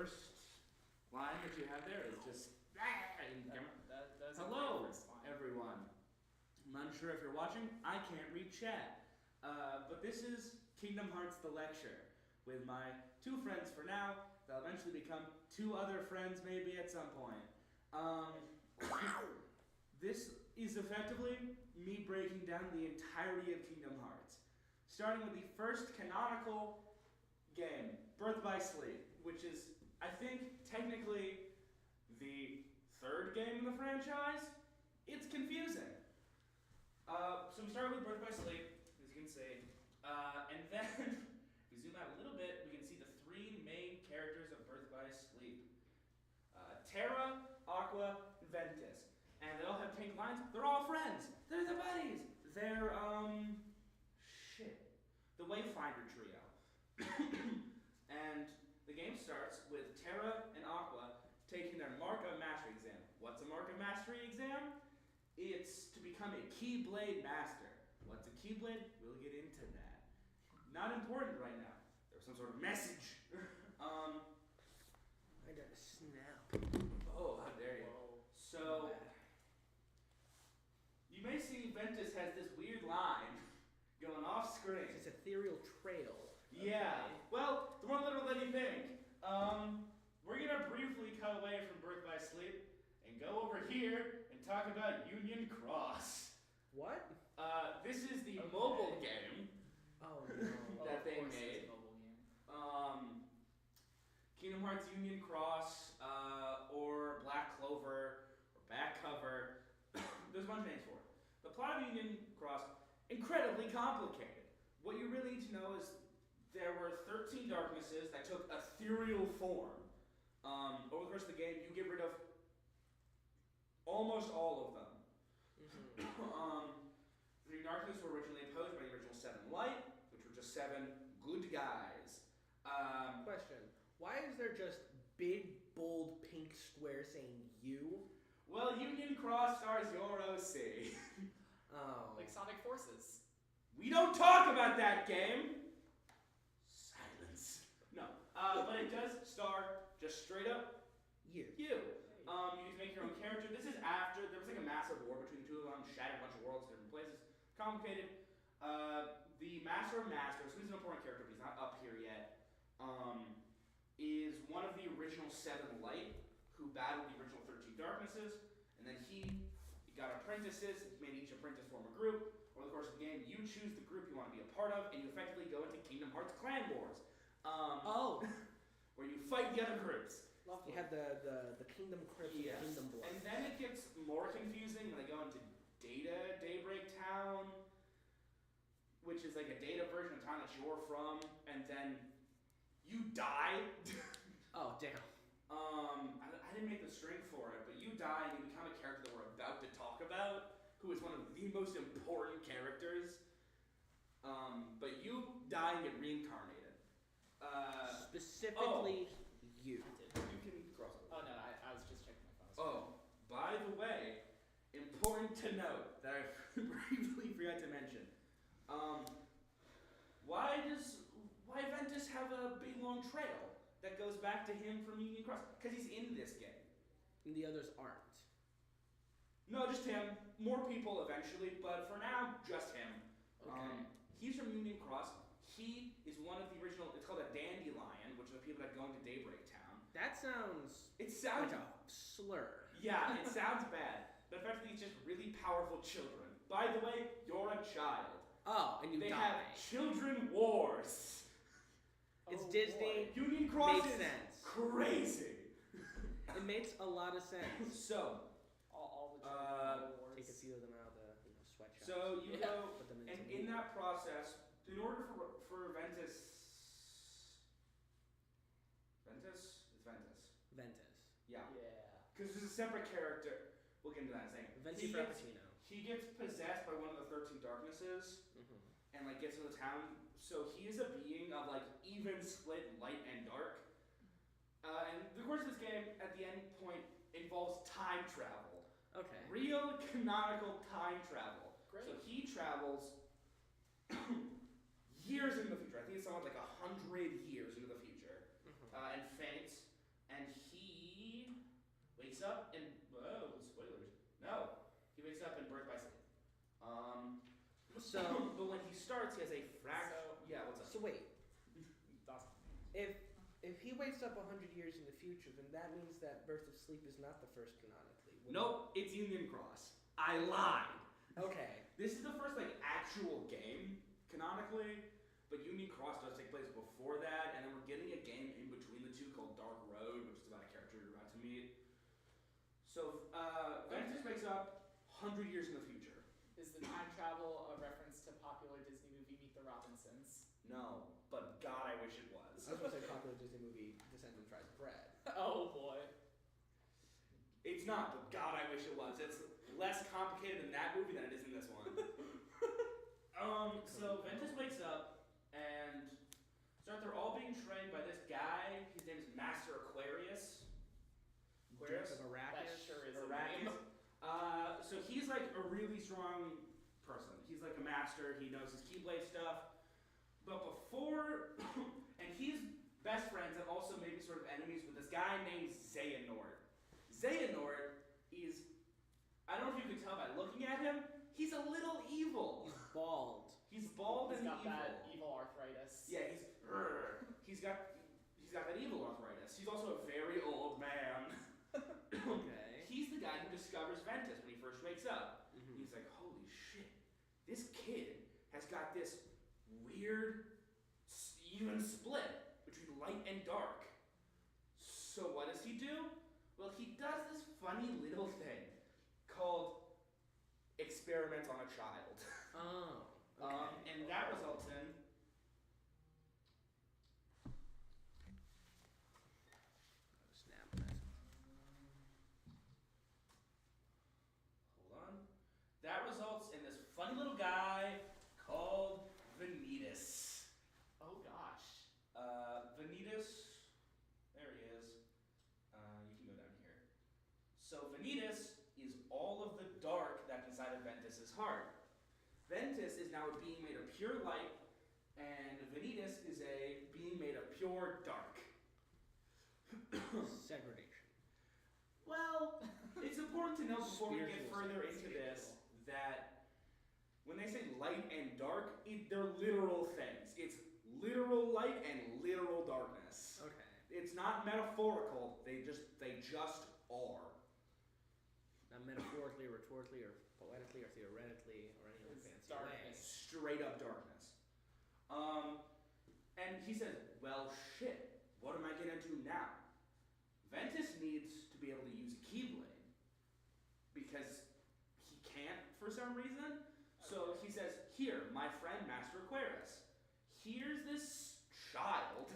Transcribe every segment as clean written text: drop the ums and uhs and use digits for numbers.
first line that you have there is just That's hello, everyone. I'm unsure if you're watching. I can't read chat. But this is Kingdom Hearts the Lecture with my two friends for now. They'll eventually become two other friends maybe at some point. This is effectively me breaking down the entirety of Kingdom Hearts. Starting with the first canonical game, Birth by Sleep, which is, I think, technically the third game in the franchise. It's confusing. So we start with Birth by Sleep, as you can see. And then, if we zoom out a little bit, we can see the three main characters of Birth by Sleep. Terra, Aqua, and Ventus. And they all have pink lines. They're all friends. They're the buddies. They're, the Wayfinder trio. And the game starts with Terra and Aqua taking their Mark of Mastery exam. What's a Mark of Mastery exam? It's to become a Keyblade Master. What's a Keyblade? We'll get into that. Not important right now. There's some sort of message. I got a snap. Oh, how dare you. So, you may see Ventus has this weird line going off screen. It's this ethereal trail. Yeah. Okay. Well, the more literal than you think. We're gonna briefly cut away from Birth by Sleep and go over here and talk about Union Cross. What? This is the mobile game. Oh no. That they made. Kingdom Hearts Union Cross, or Black Clover, or Back Cover. There's a bunch of names for it. The plot of Union Cross, incredibly complicated. What you really need to know is there were 13 darknesses that took ethereal form. Over the course of the game, you get rid of almost all of them. Mm-hmm. The darknesses were originally imposed by the original 7 Light, which were just 7 good guys. Question. Why is there just big, bold, pink square saying you? Well, Union Cross stars your OC. Oh. Like Sonic Forces. We don't talk about that game! Silence. No. But it does star just straight up you. You get to make your own character. This is after, there was like a massive war between the two of them, shattered a bunch of worlds, different places. Complicated. The Master of Masters, who's an important character, but he's not up here yet, is one of the original 7 Light, who battled the original 13 Darknesses, and then he got apprentices, made each apprentice form a group. Over the course of the game, you choose the group you want to be a part of, and you effectively go into Kingdom Hearts Clan Wars. Where you fight the other groups. You have the Kingdom Crypt and the Kingdom Blood. And then it gets more confusing when they go into Daybreak Town, which is like a data version of town that you're from, and then you die. Oh, damn. I didn't make the string for it, but you die and you become a character that we're about to talk about, who is one of the most important characters. But you die and get reincarnated. Specifically, you. You can cross over. Oh no, I was just checking my phone. Oh, by the way, important to note that I briefly forgot to mention. Why Ventus have a big long trail that goes back to him from Union Cross? Because he's in this game. And the others aren't. No, just him. More people eventually, but for now, just him. Okay. He's from Union Cross. He is one of the original, it's called a dandelion, which are the people that go into Daybreak Town. That sounds like a slur. Yeah, it sounds bad, but effectively it's just really powerful children. By the way, you're a child. Oh, and you die. They have children wars. It's Disney. Boy. Union Cross makes is sense. Crazy. It makes a lot of sense. So, all the children wars. Take a few of them out of the sweatshop. So you go, put them and in that process, in order for Ventus. Yeah. Because there's a separate character. We'll get into that in a second. Venti Frappuccino. He gets possessed by one of the 13 Darknesses, and like gets into the town. So he is a being of like even split light and dark. And the course of this game, at the end point, involves time travel. Okay. Real canonical time travel. Great. So he travels years into the future. I think it's somewhat like 100 years into the future, and faints. wakes up and whoa, spoilers. No, he wakes up in Birth by Sleep. But when he starts, he has a fraction. Yeah, what's up? So wait, That's if he wakes up 100 years in the future, then that means that Birth of Sleep is not the first canonically. Nope, it's Union Cross. I lied. Okay. This is the first like actual game canonically, but Union Cross does take place before that, and then we're getting a game in between the two called Dark Road, which is about a character you're about to meet. So Ventus wakes up 100 years in the future. Is the time travel a reference to popular Disney movie Meet the Robinsons? No, but God, I wish it was. I was going to say popular Disney movie Descendant Tries Bread. Oh boy. It's not, but God, I wish it was. It's less complicated in that movie than it is in this one. So Ventus wakes up and they're all being trained by this guy. His name is Master Aquarius. Aquarius of That Arrakis. sure is a Arrakis. name. So he's like a really strong person. He's like a master. He knows his Keyblade stuff. But before, and he's best friends and also maybe sort of enemies with this guy named Xehanort. Xehanort is, I don't know if you can tell by looking at him, he's a little evil. He's bald. He's bald He's and got evil. that evil arthritis. Yeah, he's got that evil arthritis. He's also a very old man. Okay. He's the guy who discovers Ventus when he first wakes up. Mm-hmm. He's like, holy shit, this kid has got this weird even split between light and dark. So what does he do? Well, he does this funny little thing called experiment on a child. Oh. Okay. And that results in Snap message. hold on. That results in this funny little guy called Vanitas. Oh gosh. Vanitas, there he is. You can go down here. So Vanitas is all of the dark that's inside of Ventus's heart. Ventus is now a being made of pure light, and Vanitas is a being made of pure dark. Segregation. Well, it's important to know before we get Spiritual further into segregation. this that when they say light and dark, they're literal things. It's literal light and literal darkness. Okay. It's not metaphorical. They just are. Not metaphorically, rhetorically, or poetically, or theoretically, or any other It's fancy darkness. Straight up darkness. And he says, well, shit, what am I gonna do now? Ventus needs to be able to use a Keyblade because he can't for some reason. So he says, here, my friend Master Aquarius, here's this child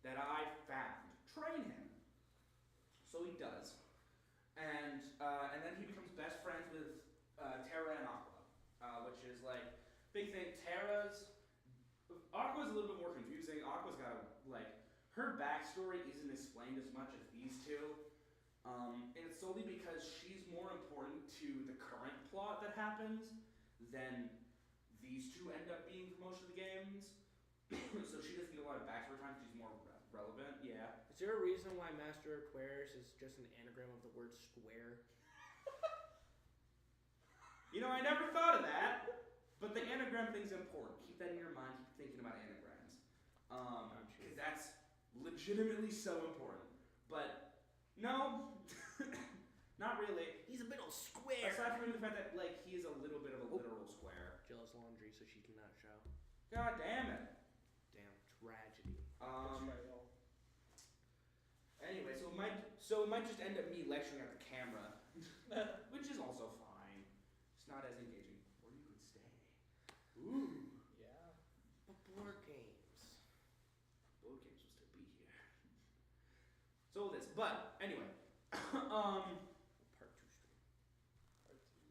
that I found. Train him. So he does. And then he becomes best friends with Terra and Aqua, which is like big thing. Aqua's a little bit more confusing. Aqua's got her backstory isn't explained as much as these two, and it's solely because she's more important to the current plot that happens than these two end up being for most of the games. So she doesn't get a lot of backstory time. She's more relevant. Yeah. Is there a reason why Master Aquarius is just an anagram of the word square? You know, I never thought of that, but the anagram thing's important. Keep that in your mind. Keep thinking about anagrams, because that's legitimately so important. But no, not really. He's a bit of square. Aside from the fact that he is a little bit of a literal square. Jealous laundry, so she cannot show. God damn it. Damn tragedy. Betrayal. Anyway, so it might just end up me lecturing at the camera, which is also fine. It's not as engaging. Or you could stay. Ooh. Yeah. But board games. Board games will still be here. So this, but anyway, Part 2 stream. Part two.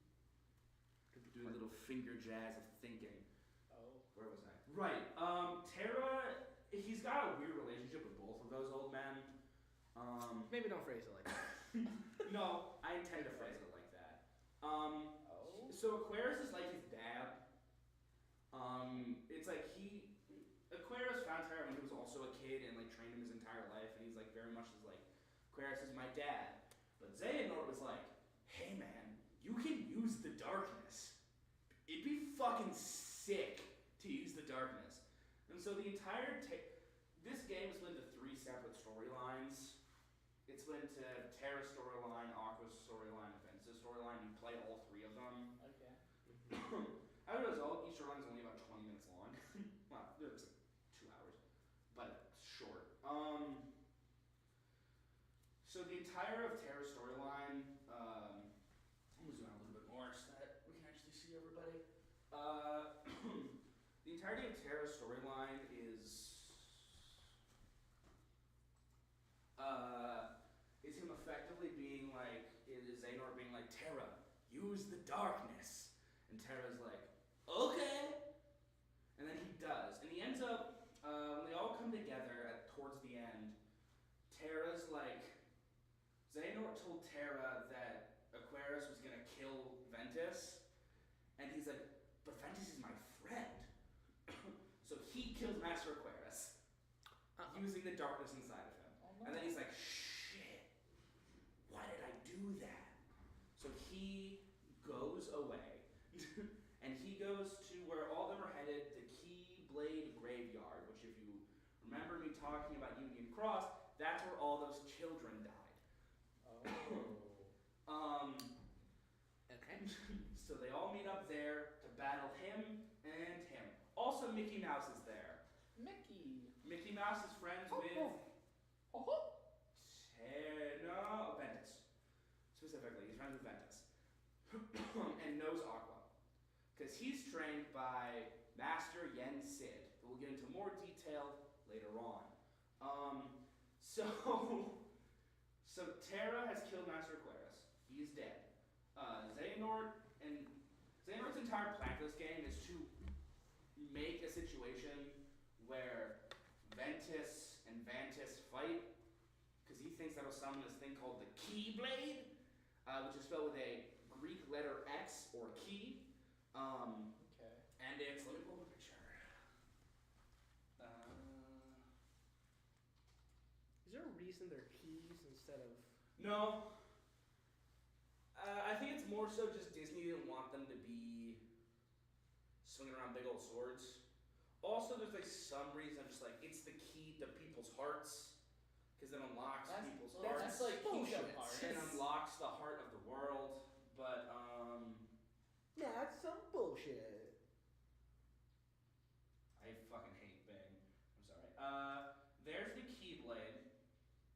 do a little finger jazz of thinking. Oh. Where was I? Right. Terra, he's got a weird relationship with both of those old men. Maybe don't phrase it like that. No, I intend to phrase it like that. Oh. So Aquarius is like his dad. It's like Aquarius found Terra when he was also a kid and trained him his entire life, and he's very much Aquarius is my dad. But Xehanort was like, hey man, you can use the darkness. It'd be fucking sick to use the darkness. And so the entire this game is split into 3 separate storylines. It's split into Terra's storyline, Aqua's storyline, and Ventus' storyline. You play all 3 of them. Okay. As a result, each storyline is only about 20 minutes long. Well, it's like 2 hours, but short. So the entire of Terra's storyline, I'm gonna zoom out a little bit more so that we can actually see everybody. The entirety of Terra's storyline is him effectively being like, is Xehanort being like, Terra, use the darkness. And Terra's like, okay. And then he does. And he ends up, when they all come together towards the end, Terra's like, Xehanort told Terra that Aquarius was gonna kill Ventus. And he's like, but Ventus is my friend. So he kills Master Aquarius using the darkness inside of him. Oh, no. And then he's like, shit, why did I do that? So he goes away. And he goes to where all of them are headed, the Keyblade Graveyard, which if you remember me talking about Union Cross, that's where all those children died. Oh. Okay. So they all meet up there to battle him and him. Also, Mickey Mouse is there. Mickey. Mickey Mouse is friends with Ventus. Specifically, he's friends with Ventus. And knows Aqua. Because he's trained by Master Yen Sid. We'll get into more detail later on. So Terra has killed Master Aquarius. He's dead. Xehanort's entire plan for this game is to make a situation where Ventus and Vantus fight, because he thinks that'll summon this thing called the Keyblade, which is spelled with a Greek letter X or key. Okay. And it's, let me pull up a picture. Is there a reason they're keys instead of... No. I think it's more so just Disney didn't want them to be swinging around big old swords. Also, there's like some reason just like it's the key to people's hearts because it unlocks people's hearts. That's like Kingdom bullshit. Hearts. It unlocks the heart of the world, but That's some bullshit. I fucking hate Bing. I'm sorry. There's the Keyblade.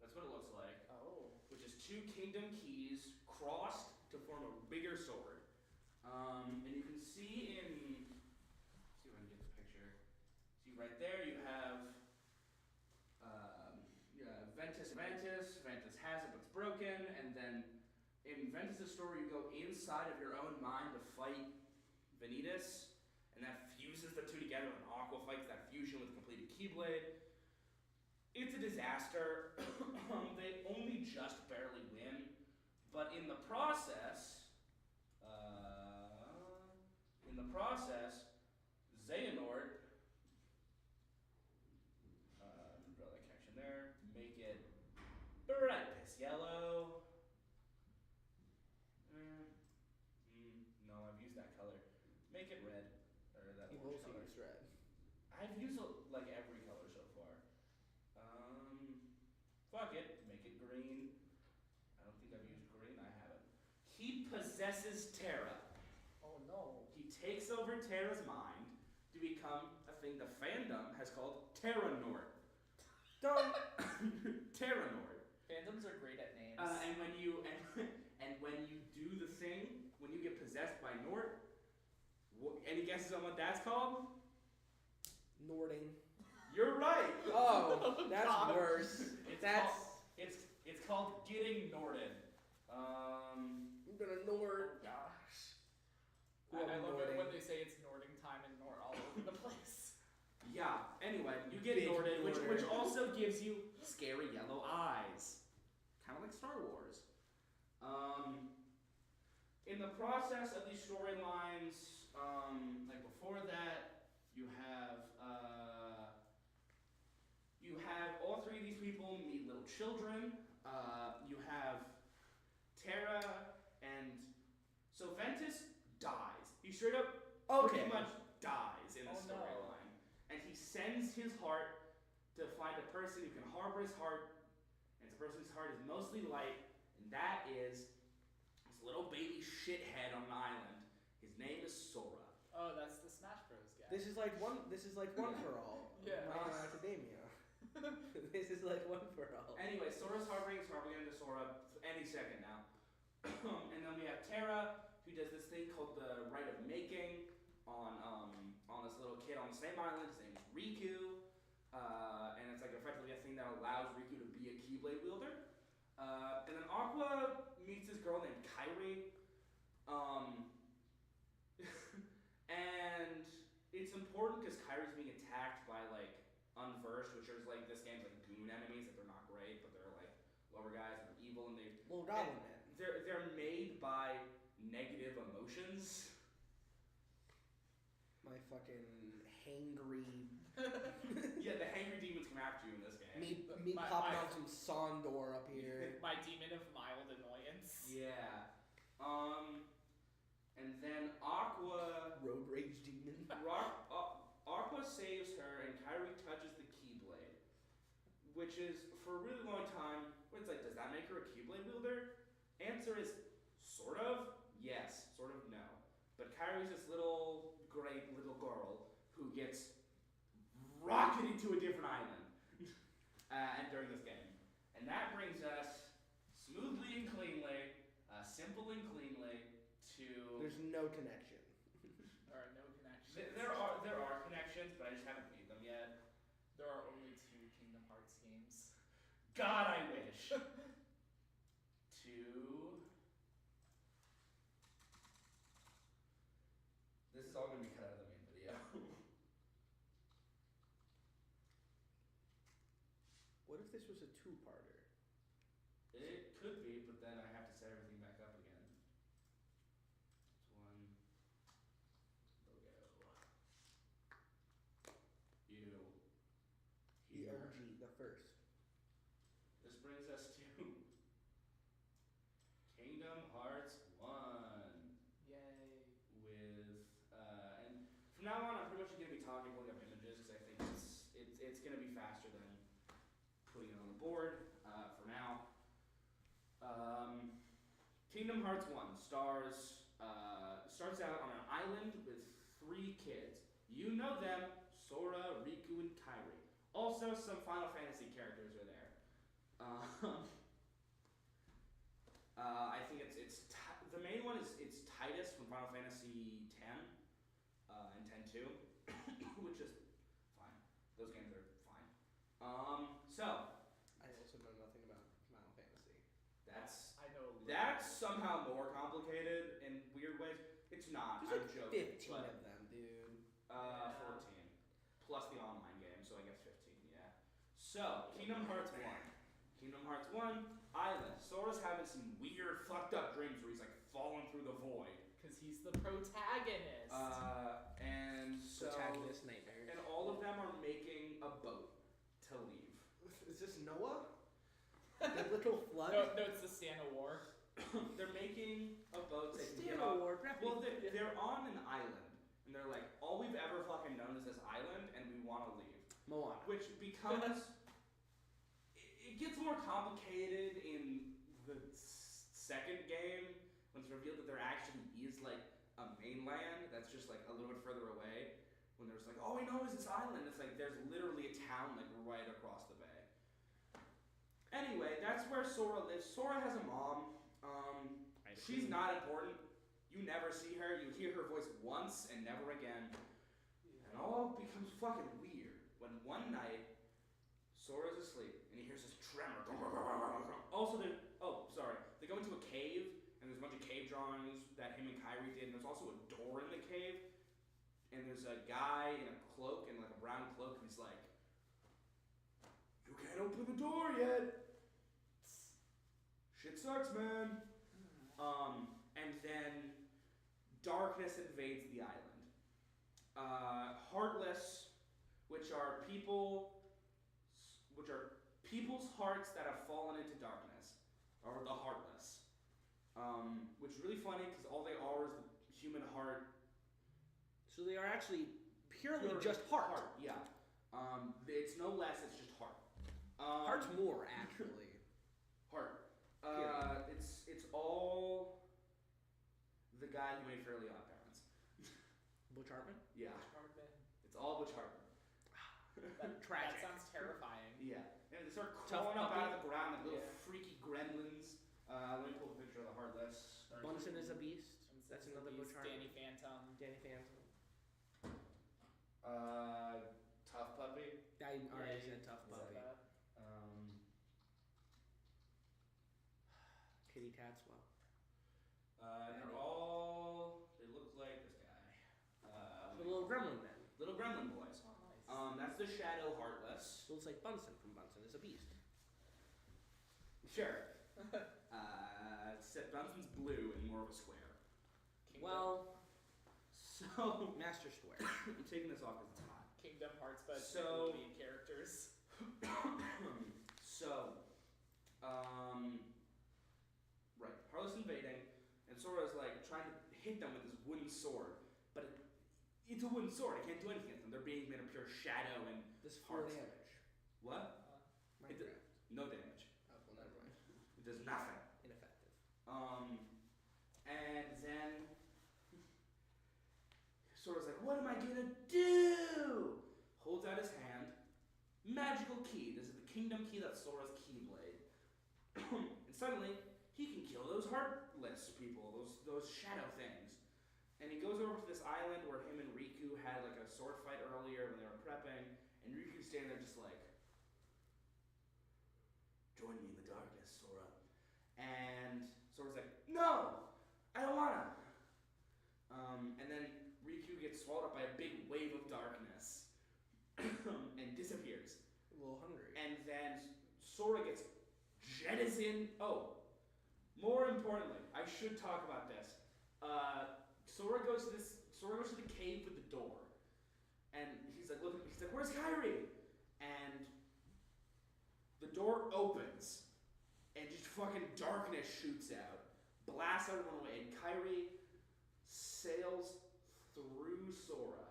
That's what it looks like. Oh. Which is 2 kingdom keys crossed to form a bigger sword. And you can see in, see if I can get the picture. See right there, you have Ventus. Ventus has it, but it's broken. And then in Ventus' story, you go inside of your own mind to fight Vanitas, and that fuses the 2 together. And Aqua fights that fusion with a completed Keyblade. It's a disaster. They only just barely win, but in the process, Xehanort, draw that connection there. Make it bright piss yellow. No, I've used that color. Make it red, or that You've orange also color. used red. I've used like every color so far. Fuck it, make it green. I don't think I've used green, I haven't. He possesses Terra. Oh no. He takes over Terra's mind to become a thing the fandom has called Terranort. Don't. Terranort. Fandoms are great at names. And when you do the thing, when you get possessed by Nort, any guesses on what that's called? Nording. You're right. Oh, that's God. worse. It's called getting Norted. I'm gonna Nord. Oh gosh. Well, I love it Nording. when they say it's Nording time and Nord all over the place. Yeah, anyway, you get Big Norded, which Norded. also gives you scary yellow eyes. Kind of like Star Wars. In the process of these storylines, like before that, you have all 3 of these people meet little children. You have Terra, and so Ventus dies. He straight up Okay. pretty much dies in the Oh, no. storyline. And he sends his heart to find a person who can harbor his heart, and it's a person whose heart is mostly light, and that is this little baby shithead on an island. His name is Sora. Oh, that's the Smash Bros guy. This is like one for all. Yeah. My Hero Academia. This is like one for all. Anyway, Sora's harboring his heart. We're getting to Sora any second now. And then we have Terra, who does this thing called the Rite of Making on this little kid on the same island. His name is Riku. And it's like effectively a thing that allows Riku to be a Keyblade wielder. And then Aqua meets this girl named Kairi. And it's important because Kairi's being attacked by like Unversed, which is like this game's like goon enemies that they're not great, but they're like lower guys that are evil and they Little Goblin Man. they're made by negative emotions. My fucking hangry. Yeah, the hangry demons come after you in this game. Me My- popping my- out some Sondor up here. My demon of mild annoyance. Yeah. And then Aqua Road Rage Demon. Aqua saves her and Kairi touches the Keyblade. Which is, for a really long time, it's like, does that make her a Keyblade wielder? Answer is, sort of, yes, sort of no. But Kairi's this little, great little girl who gets rocketed to a different island and during this game. And that brings us, smoothly and cleanly, simple and cleanly, to... There's no connection. There are no connections. There are connections, but I just haven't beat them yet. There are only 2 Kingdom Hearts games. God, I wish. This is all going to be cut out of the main video. What if this was a two-parter? It could be, but then I have to set everything back up again. It's one logo. You. The Here. OG, the first. This brings us to Kingdom Hearts 1 Yay. with and from now on I'm pretty much just gonna be talking holding up images because I think it's gonna be faster than putting it on the board for now. Kingdom Hearts 1 starts out on an island with 3 kids. You know them, Sora, Riku, and Kairi. Also, some Final Fantasy characters are there. I think the main one is it's Titus from Final Fantasy X and X-2, which is fine. Those games are fine. So I also know nothing about Final Fantasy. that's I know a little that's bit. somehow more complicated in weird ways. It's not. There's I'm like joking. 15 but, of them, dude. 14 plus the online game, so I guess 15. Yeah. So Kingdom Hearts 1. Kingdom Hearts 1 Island. Sora's having some weird, fucked up dreams where he's like falling through the void. Because he's the protagonist. And so Protagonist nightmares. and all of them are making a boat to leave. Is this Noah? The little flood? no, it's the Santa War. They're making a boat so they can get Santa off. War. Well, they're on an island, and they're like, all we've ever fucking known is this island, and we want to leave. Moana. Which becomes, it gets more complicated in the second game when it's revealed that there actually is like a mainland that's just like a little bit further away. When there's like, all we know is this island. It's like there's literally a town like right across the bay. Anyway, that's where Sora lives. Sora has a mom. She's not important. You never see her. You hear her voice once and never again. And all becomes fucking weird when one night Sora's asleep and he hears this tremor. Also, they go into a cave and there's a bunch of cave drawings that him and Kairi did. And there's also a door in the cave. And there's a guy in a cloak and like a brown cloak. And he's like, "You can't open the door yet. Shit sucks, man." And then darkness invades the island. Heartless, which are people's hearts that have fallen into darkness, are the heartless. which is really funny because all they are is the human heart. So they are actually purely just heart. Yeah. It's no less. It's just heart. Heart's more actually. Heart. Period. It's all the guy who made Fairly Odd Parents. Butch Hartman? Yeah. Hartman. It's all Butch Hartman. Tragic. That sounds terrifying. Yeah. And they start Tough crawling up puppy. out of the ground like little Yeah. freaky gremlins. Let me pull a picture of the Heartless. Bunsen is a beast. That's Simpsons another Beast, Butch Hartman. Danny Phantom. Danny Phantom. Tough Puppy. I already Yeah, said Tough Is Puppy. that Kitty Tatswell. They're all. They look like this guy. The little gremlin men. Little Gremlin boys. Oh, nice. That's the Shadow Heartless. Looks like Bunsen from Bunsen is a beast. Sure. Except Bunsen's blue and more of a square. Kingdom, Well, So Master Square. I'm taking this off because it's hot. Kingdom Hearts, but So- lead characters. So, right, Heartless invading, and Sora's like trying to hit them with this wooden sword, but it's a wooden sword. It can't do anything against them. They're being made of pure shadow and This 4 Hearts. damage. what? It did- Minecraft. No damage. Oh, well, never mind. It does nothing. Ineffective. And then Sora's like, "What am I gonna do?" Holds out his hand. Magical key. This is the kingdom key. That's Sora's keyblade. And suddenly, he can kill those heartless people, those shadow things. And he goes over to this island where him and Riku had like a sword fight earlier when they were prepping. And Riku's standing there just like, "Join me in the darkness, Sora." And Sora's like, "No, I don't wanna." And then Riku gets swallowed up by a big wave of darkness and disappears. A little hungry. And then Sora gets jettisoned. Oh, more importantly, I should talk about this. Sora goes to the cave with the door, and he's like, "Look," he's like, "Where's Kairi?" And the door opens, and just fucking darkness shoots out, blasts everyone away, and Kairi sails through Sora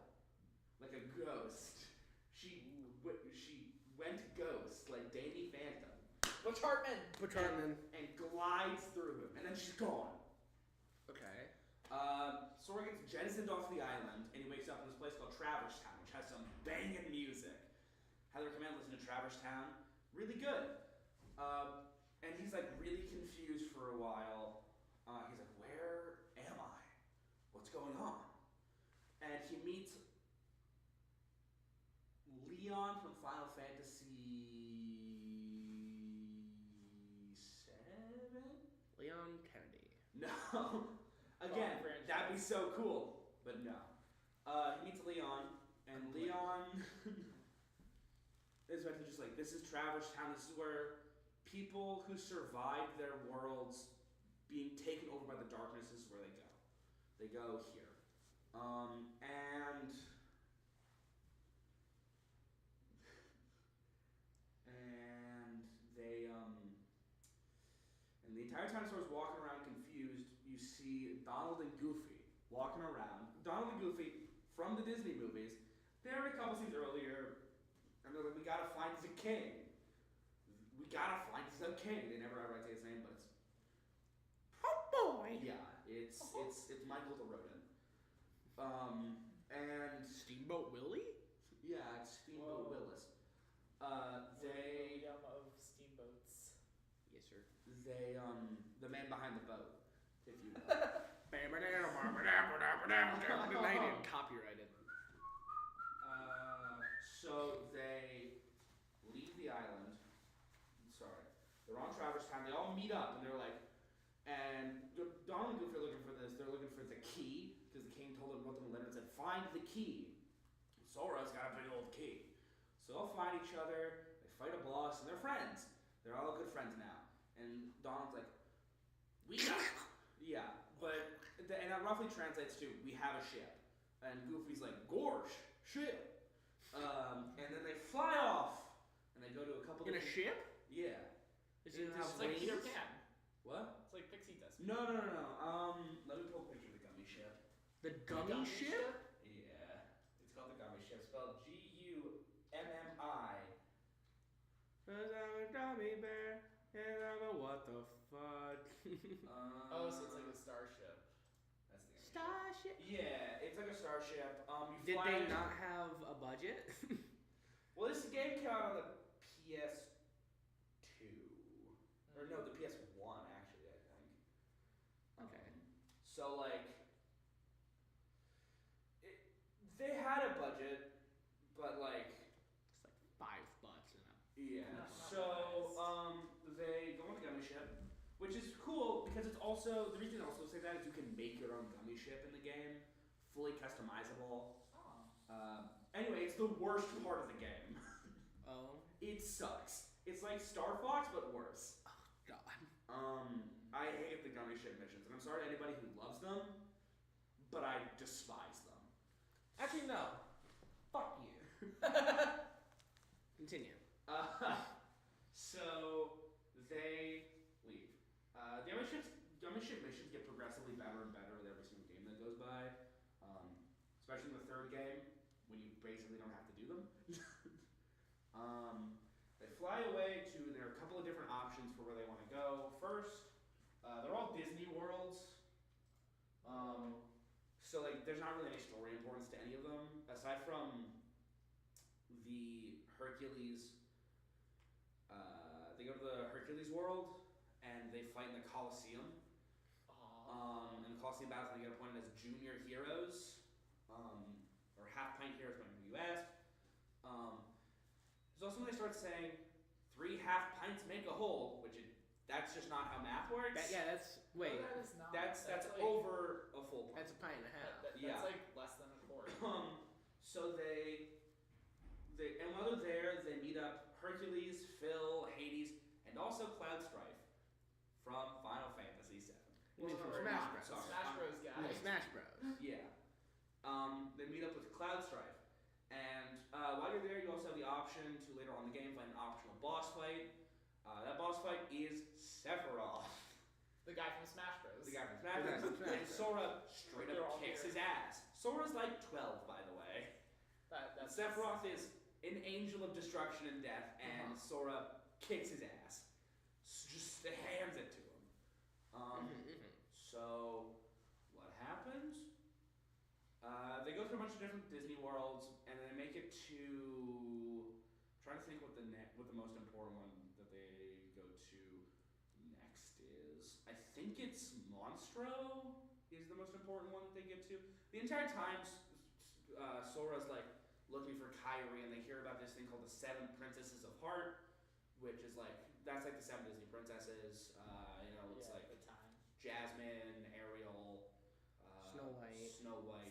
like a ghost. She went ghost like Danny Phantom Butch Hartman. Butch Hartman. and glides through him, and then she's gone. Okay. Sora gets jettisoned off the island, and he wakes up in this place called Traverse Town, which has some banging music. Highly recommend listening to Traverse Town. Really good. And he's like really confused for a while. He's like, "Where am I? What's going on?" And he meets Leon from Final Fantasy VII? Leon Kennedy. No. Again, franchise. that'd be so cool, but no. He meets Leon, and Leon is basically just like, "This is Traverse Town. This is where people who survived their worlds being taken over by the darkness, this is where they go. They go here." And the entire time Sora's walking around confused, you see Donald and Goofy walking around. Donald and Goofy from the Disney movies. They're a couple scenes earlier, and they're like, "We gotta find the king. We gotta find the king." They never outright say his name, but it's Oh boy. yeah, it's Michael the Rodent. And Steamboat Willie? yeah, it's Steamboat Whoa. Willis. They William of Steamboats. Yes, sir. the man behind the boat, if you will. I didn't copyright it. So they leave the island. Sorry, they're on Traverse Town. They all meet up, and they're like, and Donald and Goofy are looking for this. They're looking for the key because the king told them, wrote them a letter and said, "Find the key." Sora's got a big old key, so they'll find each other. They fight a boss, and they're friends. They're all good friends now. And Donald's like, "We got yeah," and that roughly translates to "we have a ship." And Goofy's like, "Gorsh, ship." And then they fly off, and they go to a couple In a different- ship? Yeah. Is it It's have It's like wings? Peter Pan. What? It's like Pixie Dust. No. Let me pull a picture of the gummy ship. The gummy ship? Yeah. It's called the gummy ship. Spelled Gummi. Cause I'm a gummy bear, and I'm a what the fuck. Oh, so it's like a starship. That's the gummy Starship? ship. Yeah, it's like a starship. You Did fly they into- not have a budget? Well, this game came out on the PS2. Or no, the PS1 actually, I think. Okay. So like, they had a budget, but like, It's like $5 and up. yeah. Not So nice. they go on the gummy ship, which is cool because it's also the reason I also say that is you can make your own gummy ship in the game, fully customizable. Oh. Anyway, it's the worst part of the game. Oh. It sucks. It's like Star Fox but worse. God. I hate the gummy ship missions, and I'm sorry to anybody who loves them, but I despise them. Actually, no. Fuck you. Continue. So they leave. The gummy ship missions get progressively better and better with every single game that goes by. Especially in the third game, when you basically don't have to do them. They fly away to. There are a couple of different options for where they want to go. First, they're all Disney worlds. So like, there's not really any story importance to any of them aside from the Hercules. They go to the Hercules world and they fight in the Colosseum. In the Colosseum battles, they get appointed as junior heroes, or half pint heroes, depending on who you ask. There's also when they start saying 3 half pints make a whole, that's just not how math works. Wait. No, that is not. That's like, over a full pint. That's a pint and a half. That's Yeah. like less than a quart. So they and while they're there, they meet up Hercules, Phil, Hades, and also Cloud Strife from Final Fantasy VII. You mean from Or Smash not, Bros. sorry. Smash Bros. Guy. No, Smash Bros. Yeah. They meet up with Cloud Strife. And while you're there, you also have the option to later on in the game find an optional boss fight. That boss fight is Sephiroth. The guy from Smash Bros. The guy from Smash Bros. And Sora straight They're up all kicks here. his ass. Sora's like 12, by the way. That's Sephiroth is an angel of destruction and death, and Sora kicks his ass. Just hands it to him. So, what happens? They go through a bunch of different Disney worlds, and then they make it to. I'm trying to think what the most important one that they go to next is. I think it's Monstro is the most important one that they get to. The entire time, Sora's like looking for Kairi, and they hear about this thing called the 7 Princesses of Heart, which is like that's like the 7 Disney princesses. It's like the time. Jasmine, Ariel, Snow White,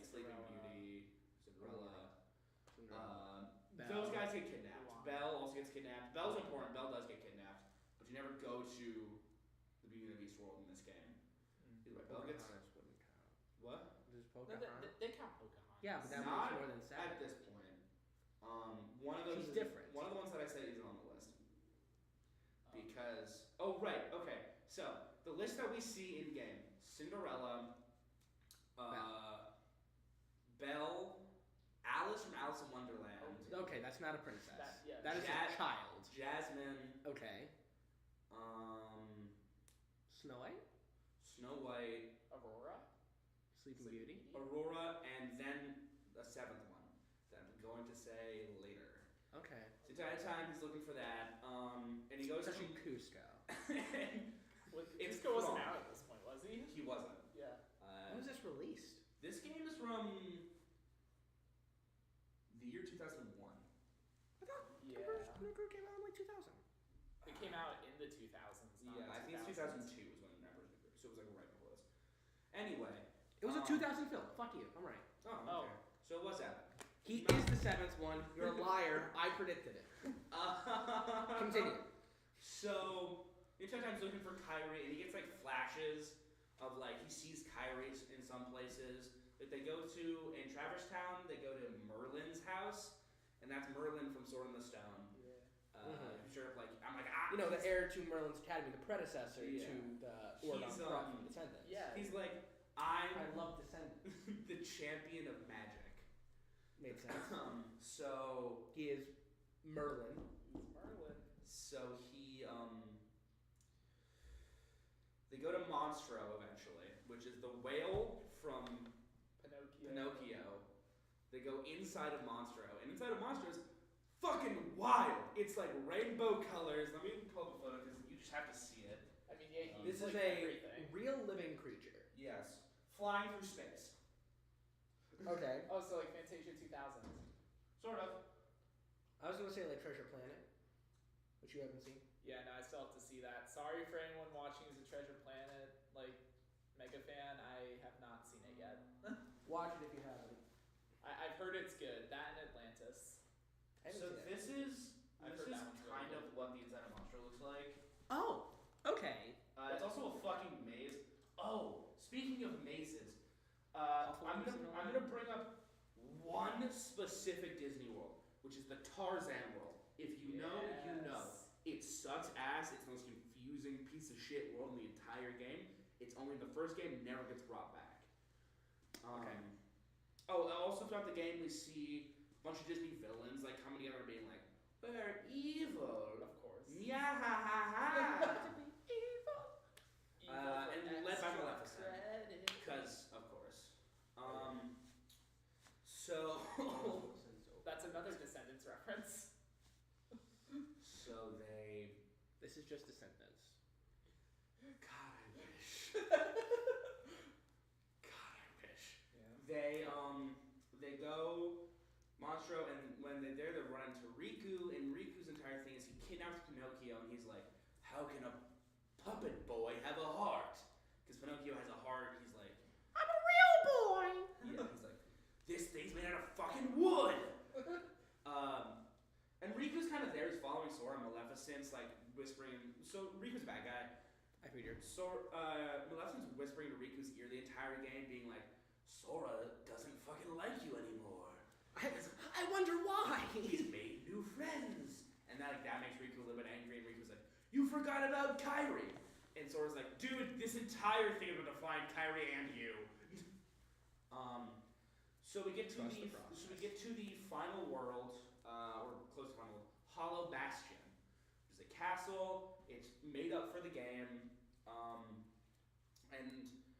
Sleeping Cinderella. Beauty, Cinderella. Belle. Those guys get kidnapped. Mulan. Belle also gets kidnapped. Belle's important. Belle does get kidnapped, but you never go to the Beauty and the Beast world in this game. Either way, Belle gets Pocahontas wouldn't count. what? Does No, Pocahontas? they count Pocahontas. Yeah, but that Not makes more than 7. At this point, one of those She's is, different. One of the ones that I said isn't on the list because okay. So the list that we see in game: Cinderella, Belle, Alice from Alice in Wonderland, Okay, that's not a princess. That That is a child. Jasmine, Okay. Snow White? Snow White, Aurora. Sleeping Beauty? Aurora, and then a 7th one that I'm going to say later. Okay. So the entire time he's looking for that, and he goes Especially to Cusco. It's Cusco wasn't wrong. out at this point, was he? He wasn't. Yeah. When was this released? This game is from the year 2001. I thought Yeah. Emperor's New Groove came out in like 2000. It came out in the 2000s. Not Yeah, I think it's 2002 is when Emperor's New Groove, so it was like right before this. Anyway. It was a 2000 film. Fuck you. I'm right. Oh, okay. So it was that. He is the 7th one. You're a liar. I predicted it. Continue. So the entire time he's looking for Kairi, and he gets like flashes of like he sees Kairi in some places. Like they go to in Traverse Town, they go to Merlin's house, and that's Merlin from Sword in the Stone. Yeah. Sure, like I'm like You know, the heir to Merlin's Academy, the predecessor Yeah. to the Ordon He's, from Descendants. Yeah. He's like, I I'm love Descendants. the champion of magic. Made sense. So He is Merlin. He's Merlin. So they go to Monstro eventually, which is the whale from Pinocchio. They go inside of Monstro, and inside of Monstro is fucking wild. It's like rainbow colors. Let me pull up a photo because you just have to see it. I mean, yeah, This he's is like a everything. real living creature. Yes, flying through space. Okay. Oh, so like Fantasia 2000. Sort of. I was gonna say like Treasure Planet, which you haven't seen. Yeah, no, I still have to see that. Sorry for anyone watching who's a Treasure Planet like mega fan. I have not seen it yet. Watch it if you haven't. I've heard it's good. That and Atlantis. I haven't So seen it. this is I've heard that one's really kind good. of what the inside of Monstro looks like. Oh. Okay. It's also a fucking maze. Oh, speaking of mazes, I'm gonna bring up one specific Disney World, which is the Tarzan world. If you know, you know. It sucks ass. It's the most confusing piece of shit world in the entire game. It's only in the first game, never gets brought back. Okay. Oh, also throughout the game we see a bunch of Disney villains like coming together and being like, "We're evil." Of course. Yeah, ha ha ha. Evil. And led by extra Maleficent. credit. Because, of course. So That's another Descendants reference. so they. This is just Descendants. God, I wish. God, I wish. Yeah. They go Monstro, and when they're there, they run into Riku, and Riku's entire thing is he kidnaps Pinocchio, and he's like, "How can a puppet boy have a heart?" Because Pinocchio has a heart. He's like, I'm a real boy. yeah, he's like, "This thing's made out of fucking wood." And Riku's kind of there. He's following Sora and Maleficent's like whispering. So Riku's a bad guy. I figured. So Maleficent's whispering to Riku's ear the entire game, being like, "Sora doesn't fucking like you anymore. I wonder why. He's made new friends." And that makes Riku a little bit angry. And Riku's like, "You forgot about Kairi." And Sora's like, "Dude, this entire thing is about to find Kairi and you." So we get to the final world, or close to final, Hollow Bastion. There's a castle. It's made up for the game, and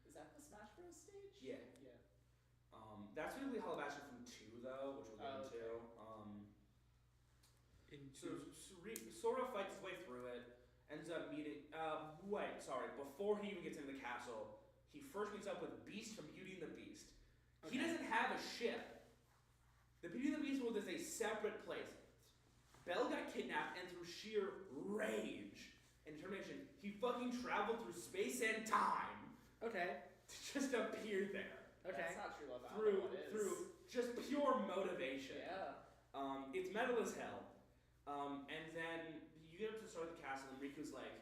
Is that the Smash Bros stage? yeah. Yeah. That's really Hollow Bastion from 2, though, which we'll get into. Sora fights his way through it, ends up meeting. Before he even gets into the castle, he first meets up with Beast from Beauty and the Beast. Okay. He doesn't have a ship. The Beauty and the Beast world is a separate place. Belle got kidnapped, and through sheer rage and determination, he fucking traveled through space and time Okay. to just appear there. Okay. That's not true love. I don't know what is. Through just pure motivation. Yeah. It's metal as hell. And then you get up to the start of the castle, and Riku's like,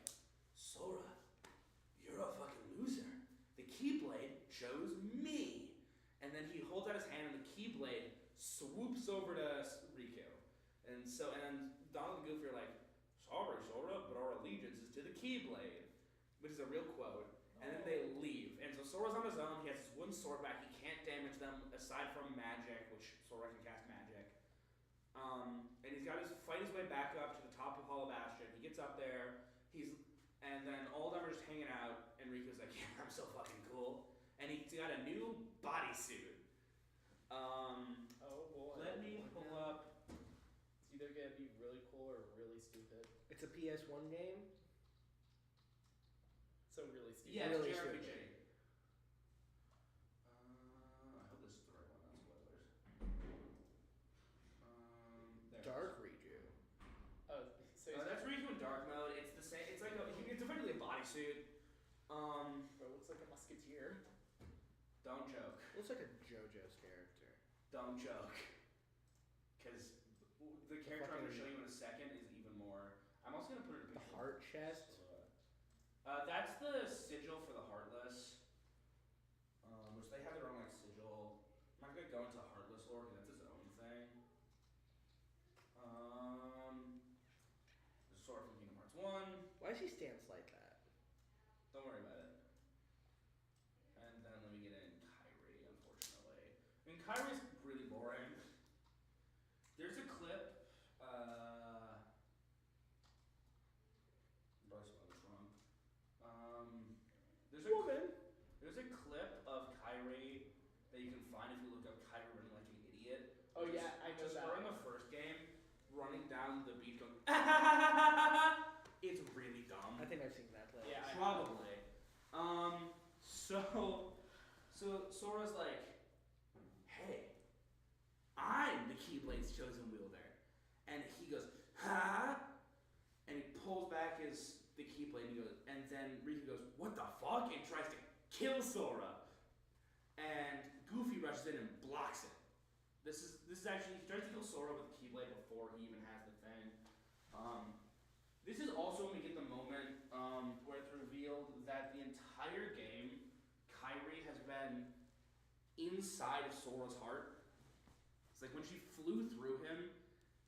"Sora, you're a fucking loser. The Keyblade chose me." And then he holds out his hand, and the Keyblade swoops over to Riku. And Donald and Goofy are like, "Sorry, Sora, but our allegiance is to the Keyblade," which is a real quote. And then they leave. And so Sora's on his own. He has his wooden sword back. He can't damage them aside from magic, which Sora can cast magic. And he's got to fight his way back up to the top of Hollow Bastion. He gets up there. And then all of them are just hanging out. And Riku's like, "Yeah, I'm so fucking cool." And he's got a new bodysuit. Oh boy. Let me pull up. It's either gonna be really cool or really stupid. It's a PS1 game. So really stupid. Yeah, Really it's stupid. JRPG. I hope this is the right one, not spoilers. There. Dark Riku. Oh, so That's Riku in dark mode. It's the same. It's effectively a bodysuit. Bro, it looks like a musketeer. Don't joke. Looks like a JoJo's character. Don't joke. Because the character I'm going to show you in a second is even more. I'm also going to put it in a The picture. heart chest. That's the sigil for the Heartless. Which they have their own sigil. I'm not going to go into Heartless lore because that's its own thing. The sword from Kingdom Hearts 1. Why does he stance like that? Don't worry about it. And then let me get in Kyrie, unfortunately. I mean, Kyrie's really boring. There's a clip. Probably spelled this wrong. There's a there's a clip of Kyrie that you can find if you look up Kyrie running like an idiot. Oh yeah, I know Just that. her in the first game, running down the beat going. It's really dumb. I think I've seen that play. Yeah, Probably. So Sora's like, hey, I'm the Keyblade's chosen wielder. And he goes, huh? And he pulls back the Keyblade and he goes, and then Riku goes, what the fuck? And tries to kill Sora. And Goofy rushes in and blocks it. This is actually, he tries to kill Sora with the Keyblade before he even has the thing. This is also when we get the moment where it's revealed that the entire game, Kyrie has been inside of Sora's heart. It's like when she flew through him,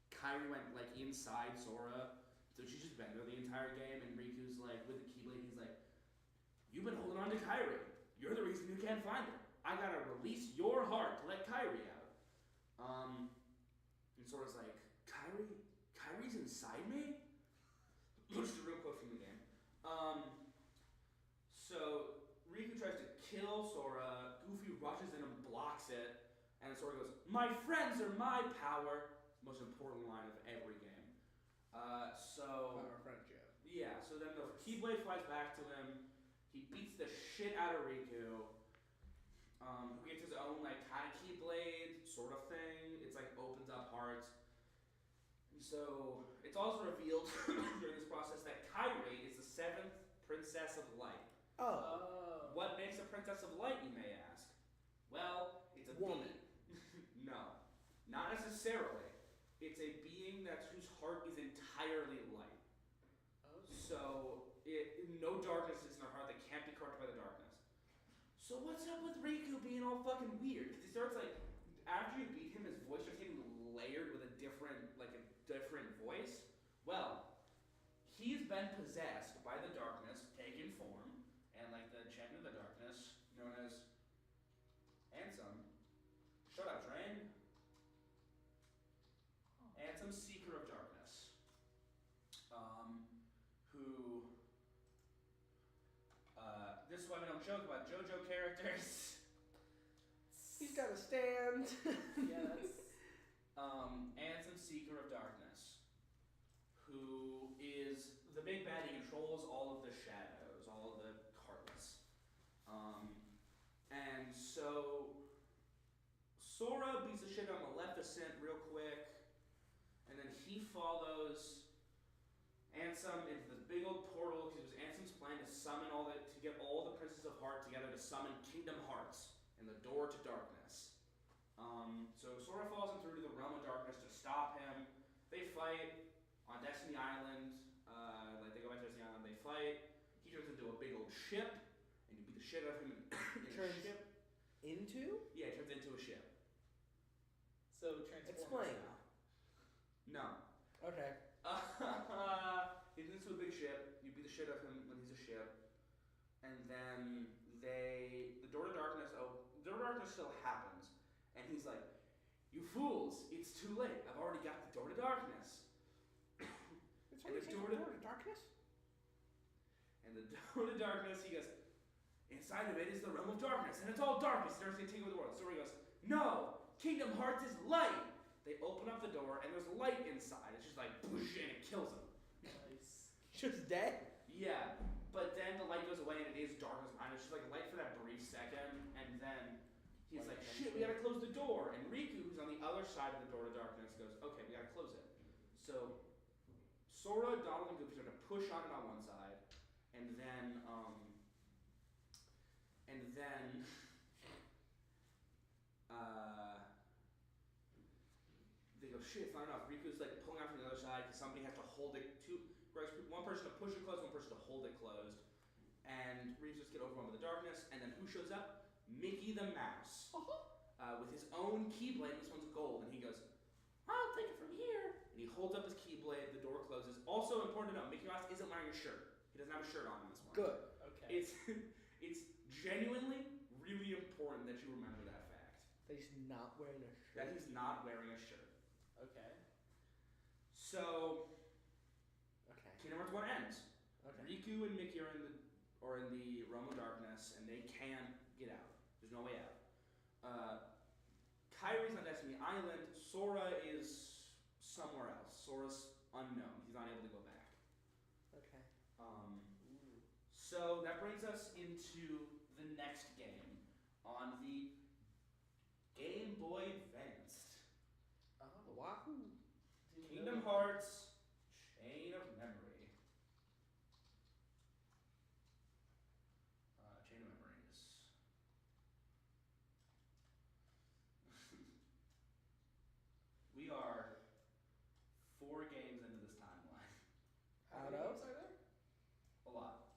Kyrie went like inside Sora. So she's just been there the entire game, and Riku's like, with the Keyblade, he's like, you've been holding on to Kyrie. You're the reason you can't find her. I gotta release your heart to let Kyrie out. And Sora's like, Kyrie's inside me? Which is a real quote from the game. So Riku tries to kill Sora, Goofy rushes in and blocks it, and Sora goes, my friends are my power. Most important line of every game. Our friendship. Yeah, so then the Keyblade flies back to him, he beats the shit out of Riku, who gets his own like kind of Keyblade sort of thing. It's like opens up hearts. And so it's also revealed during this process that Kyrie is the 7th Princess of Light. Oh. What makes a Princess of Light, you may ask? Well, it's a Woman. No, not necessarily. It's a being whose heart is entirely light. Oh. So no darkness is in her heart that can't be corrupted by the darkness. So what's up with Riku being all fucking weird? Because he starts like, after you beat him, his voice starts getting layered with a different voice. Well, he's been possessed by the darkness, taken form, and like the champion of the darkness, known as Ansem. Shut up, Drain. Ansem, Seeker of Darkness. Who this is why we don't joke about JoJo characters. He's got a stand. Yeah, that's Ansem, Seeker of Darkness, who is the big bad. He controls all of the shadows, all of the heartless. And so Sora beats the shit out of Maleficent real quick, and then he follows Ansem into this big old portal because it was Ansem's plan to get all the Princes of Heart together to summon Kingdom Hearts and the door to darkness. So Sora follows him through to the realm of darkness to stop him. They fight on Destiny Island. They go back to Destiny Island. They fight. He turns into a big old ship, and you beat the shit out of him in a ship. Into? Yeah, he turns into a ship. so Transformers. Explain. No. Okay. He turns into a big ship. You beat the shit out of him when he's a ship, and then the door to darkness. Oh, the door to darkness still happens, and he's like, "You fools! It's too late. I've already got the door to darkness." It's And only the door door to- to darkness? And the door to darkness, he goes, inside of it is the realm of darkness, and it's all darkness. Darkness can take over the world. So he goes, no, Kingdom Hearts is light. They open up the door, and there's light inside. It's just like, whoosh, and it kills him. Nice. Just dead? Yeah, but then the light goes away, and it is darkness behind it. It's just like light for that brief second, and then he's like, shit, we gotta close the door. And Riku, who's on the other side of the door to darkness, goes, okay, we gotta close it. So Sora, Donald, and Goofy start to push on it on one side, and then they go, shit, it's not enough. Riku's like pulling out from the other side because somebody has to hold it. One person to push it closed, one person to hold it closed. And Riku just get overwhelmed with the darkness, and then who shows up? Mickey the Mouse. With his own Keyblade. This one's gold, and he goes, I'll take it from here. And he holds up his Keyblade, the door closes. Also important to note, Mickey Mouse isn't wearing a shirt. He doesn't have a shirt on in this one. Good. Okay. It's genuinely really important that you remember that fact. That he's not wearing a shirt. That he's not wearing a shirt. Okay. So, Okay. Kingdom Hearts 1 ends. Okay. Riku and Mickey are in the realm of darkness, and they can't get out. There's no way out. Kyrie's on Destiny Island. Sora is somewhere else. Sora's unknown. He's not able to go back. Okay. So that brings us into the next game on the Game Boy Advanced. Oh. Wahoo. Kingdom Hearts Chain of Memory. Chain of Memories. We are 4 games into this timeline. How Out many of? games are there? A lot.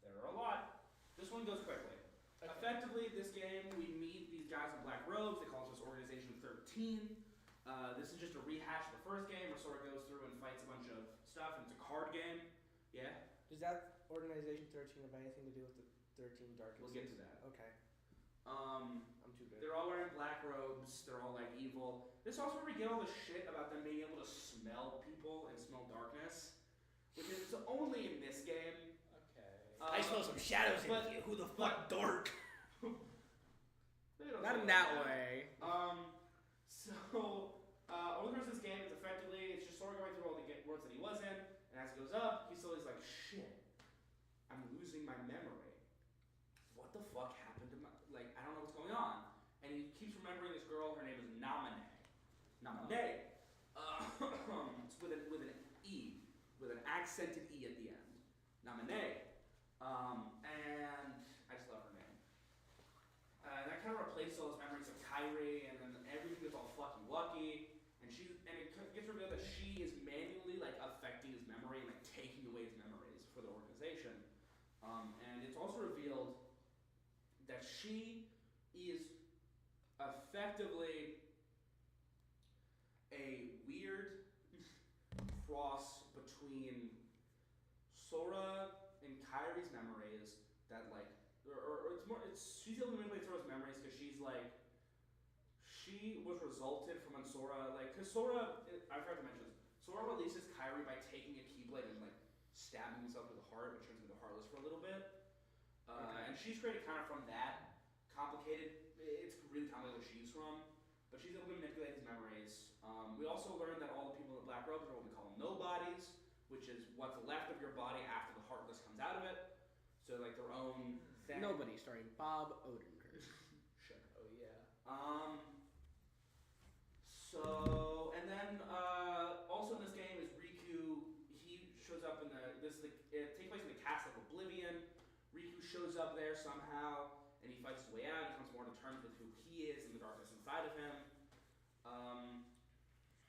There are a lot. This one goes quickly. Okay. Effectively, this game, we meet these guys in black robes. They call this Organization 13. This is just a rehash of the first game where Sora goes through and fights a bunch of stuff, and it's a card game. Yeah? Does that Organization 13 have anything to do with the 13 Dark We'll get to that. Okay. Um, I'm too good. they're all wearing black robes. They're all, like, evil. This is also where we get all the shit about them being able to smell people and smell darkness, which is only in this game. Okay. I smell some shadows in but- you. Who the fuck, Dork? They don't Not say in it like that way. So, over the course of this game, it's just Sora going through all the worlds that he was in, and as it goes up, he's like, shit, I'm losing my memory. What the fuck happened to my, I don't know what's going on. And he keeps remembering this girl, her name is Naminé. Naminé. It's with an E, with an accented E at the end. Naminé. And I just love her name. And that kind of replaced all his memories of Kyrie, and then everything gets all fucky wucky. And it gets revealed that she is manually affecting his memory and taking away his memories for the organization. And it's also revealed that she is effectively a weird cross between Sora and Kyrie's memories that she's able to manipulate Sora's memories because she was resulted from when Sora, because Sora, I forgot to mention this, Sora releases Kyrie by taking a Keyblade and stabbing himself to the heart, which turns him into Heartless for a little bit. Okay. And she's created kind of from that complicated, it's really complicated where she's from, but she's able to manipulate his memories. We also learned that all the people in the black robes are what we call nobodies, which is what's left of your body after the Heartless comes out of it. So their own thing. Nobody starring Bob Odenkirk. Sure. Oh yeah. So, and then also in this game is Riku. He shows up it takes place in the Castle of Oblivion. Riku shows up there somehow, and he fights his way out. He comes more to terms with who he is and the darkness inside of him.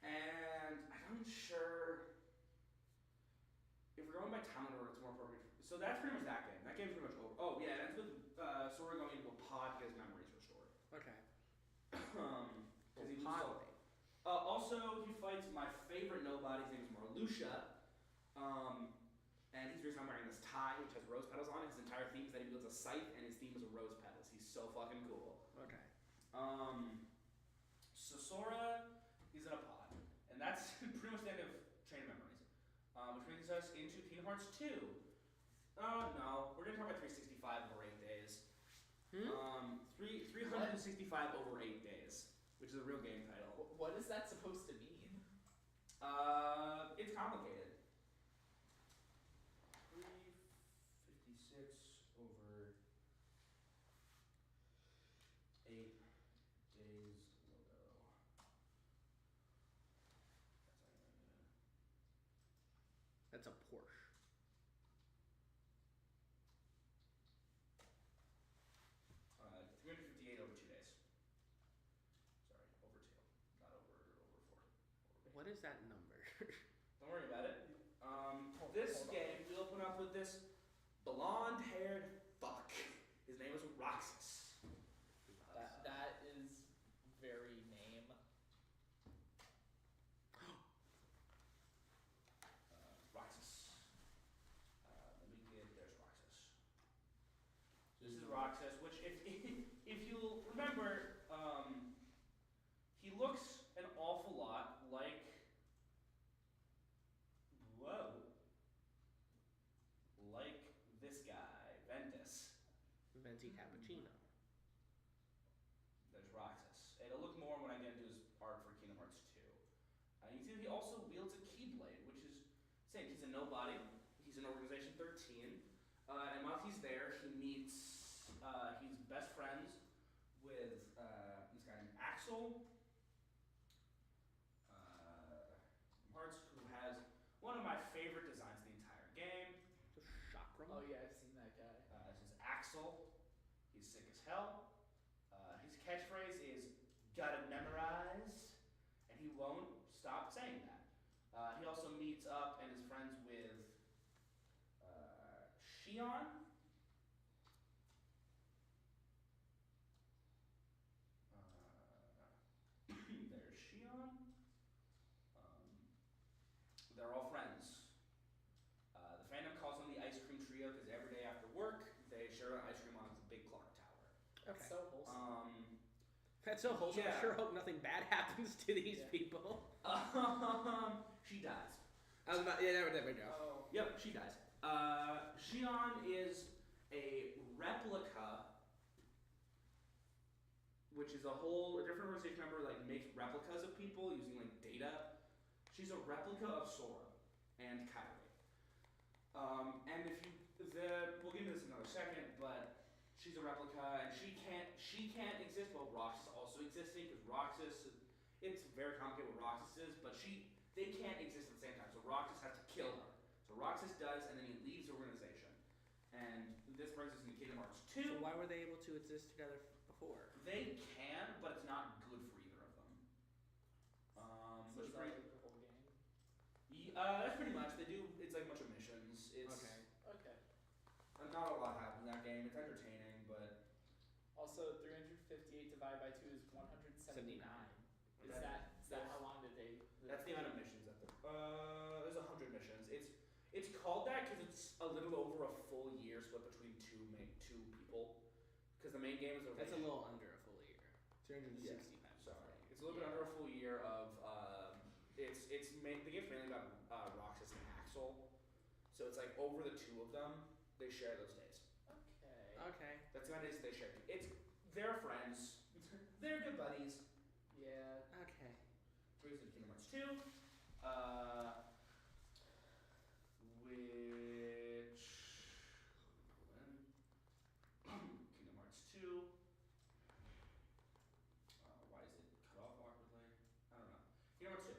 And I'm unsure if we're going by time order, it's more appropriate. So that's pretty much that game. That game's pretty much over. Oh yeah, that's with Sora going into a pod to get his memories restored. Okay. Because he loses. Also, he fights my favorite nobody. His name is Marluxia. And he's the reason I'm wearing this tie, which has rose petals on it. His entire theme is that he wields a scythe, and his theme is rose petals. He's so fucking cool. Okay. So Sora, he's in a pod. And that's pretty much the end of Chain of Memories. Which brings us into Kingdom Hearts 2. No, we're going to talk about 365 over 8 days. 365 over 8 days, which is a real game title. What is that supposed to mean? It's complicated. 356 over 8 days logo. That's a Porsche. $358 over 2 days. Sorry, over 2, not over 4. What is that number? Don't worry about it. This game, we open up with this blonde-haired fuck. His name is Roxas. That is very name. Roxas. Let me Roxas, which if you'll remember, he looks an awful lot like like this guy, Ventus. Venti Cappuccino. There's Roxas. It'll look more when I get into his art for Kingdom Hearts 2. You can see he also wields a Keyblade, which is same. He's a nobody. He's in Organization 13. And while he's there, he meets, he's best friends with this guy named Axel. Hearts, who has one of my favorite designs in the entire game. The chakra. Oh yeah, I've seen that guy. This is Axel. He's sick as hell. His catchphrase is "gotta memorize," and he won't stop saying that. He also meets up and is friends with Shion. There's Shion. They're all friends. The fandom calls them the Ice Cream Trio because every day after work, they share an ice cream on the big clock tower. That's so wholesome. That's so wholesome. Yeah. I sure hope nothing bad happens to these people. She dies. There we go. Oh. Yep, she dies. Shion is a replica, which is a different organization member, like makes replicas of people using like data. She's a replica of Sora and Kairi. And if you, we'll get into this in another second, but she's a replica and she can't exist while Roxas also existing because Roxas, it's very complicated what Roxas is, but they can't exist at the same time. So Roxas has to kill her. So Roxas does, and then he leaves the organization. And this brings us into Kingdom Hearts 2. So why were they able to exist together before? They can, but it's not good for either of them. So Which is that brings, like the whole game? that's pretty much. They do. It's like a bunch of missions. It's Okay. Okay. not a lot happens in that game. It's entertaining, but Also, 358 divided by 2 is 179. Is that how long did they? that's the amount of missions that there's 100 missions. It's called that because it's a little over a full year split between two people. Because the main game is That's a little under a full year. 360 times. Sorry, it's a little bit under a full year of the game's mainly about Roxas and Axel, so it's like over the two of them they share those days. Okay. Okay. That's the amount of days they share. They're friends, they're good buddies. Yeah. Okay. Brings us to Kingdom Hearts 2, which Kingdom Hearts 2. Why is it cut off awkwardly? I don't know. Kingdom Hearts 2,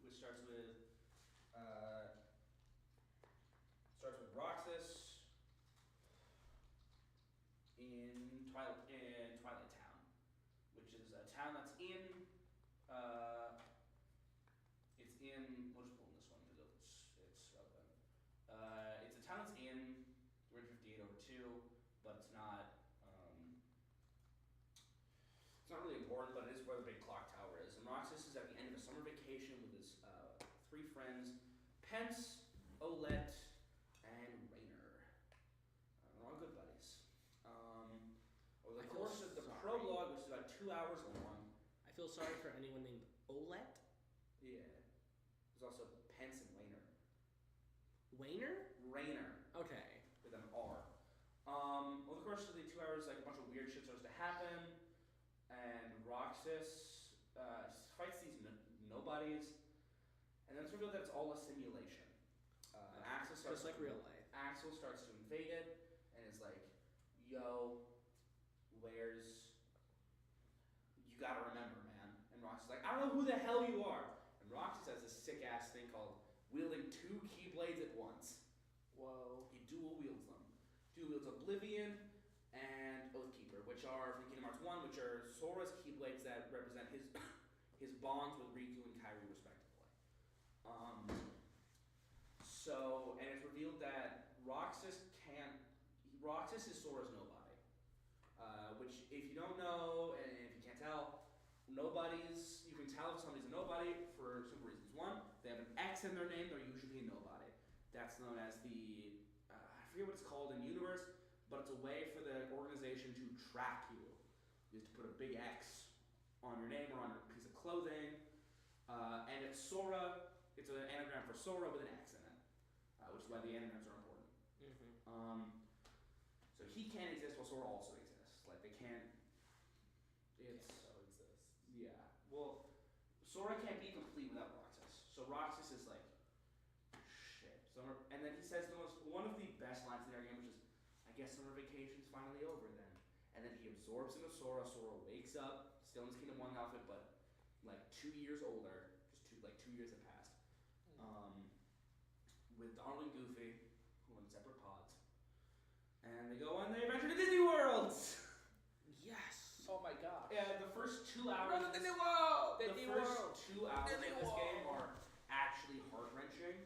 which starts with Roxas in Twilight Town, which is a town that's in. We'll just pull in this one because it's relevant. It's a town that's in 358 over 2, but it's not. It's not really important, but it is where the big clock tower is. And Roxas is at the end of a summer vacation with his three friends, Pence, Olette, and Rainer. They're all good buddies. Over the course of the prologue, which is about 2 hours long. I feel sorry for anyone named Olette. Yeah. There's also Pence and Rainer. Rainer? Rainer. Okay. With an R. Over the course of the 2 hours, like a bunch of weird shit starts to happen, and Roxas fights these nobodies, and then it's revealed that it's all a simulation. And Axel starts Just like real life. Axel starts to invade it, and is like, "Yo, you gotta remember, man." And Roxas is like, "I don't know who the hell you are." And Roxas has this sick ass thing called wielding 2 keyblades at once. Whoa. He dual wields them. Dual wields Oblivion and Oathkeeper, which are from Kingdom Hearts 1, which are Sora's keyblades that represent his bonds with Riku and Kairi respectively. And it's revealed that Roxas is Sora's nobody. Which, if you don't know, and if you can't tell, nobodies, you can tell if somebody's a nobody for simple reasons. One, they have an X in their name, they're usually a nobody. That's known as the, I forget what it's called in universe, but it's a way for the organization to track you. You have to put a big X on your name or on a piece of clothing, and it's Sora. It's an anagram for Sora with an X in it, which is why the anagrams are important. So he can't exist while Sora also exists. Like they can't. It's coexist. yeah. Well, Sora can't be complete without Roxas. So Roxas is like shit. And then he says one of the best lines in our game, which is, "I guess summer vacation's finally over then." And then he absorbs into Sora. Sora wakes up, still in his Kingdom 1 outfit, but like 2 years older. Just 2 years have passed. With Donald and Goofy, who are in separate pods, and they go on the adventure to Disney World. Yes. Oh my gosh. Yeah, the first 2 hours. Go to Disney World. The first 2 hours of this game are actually heart-wrenching.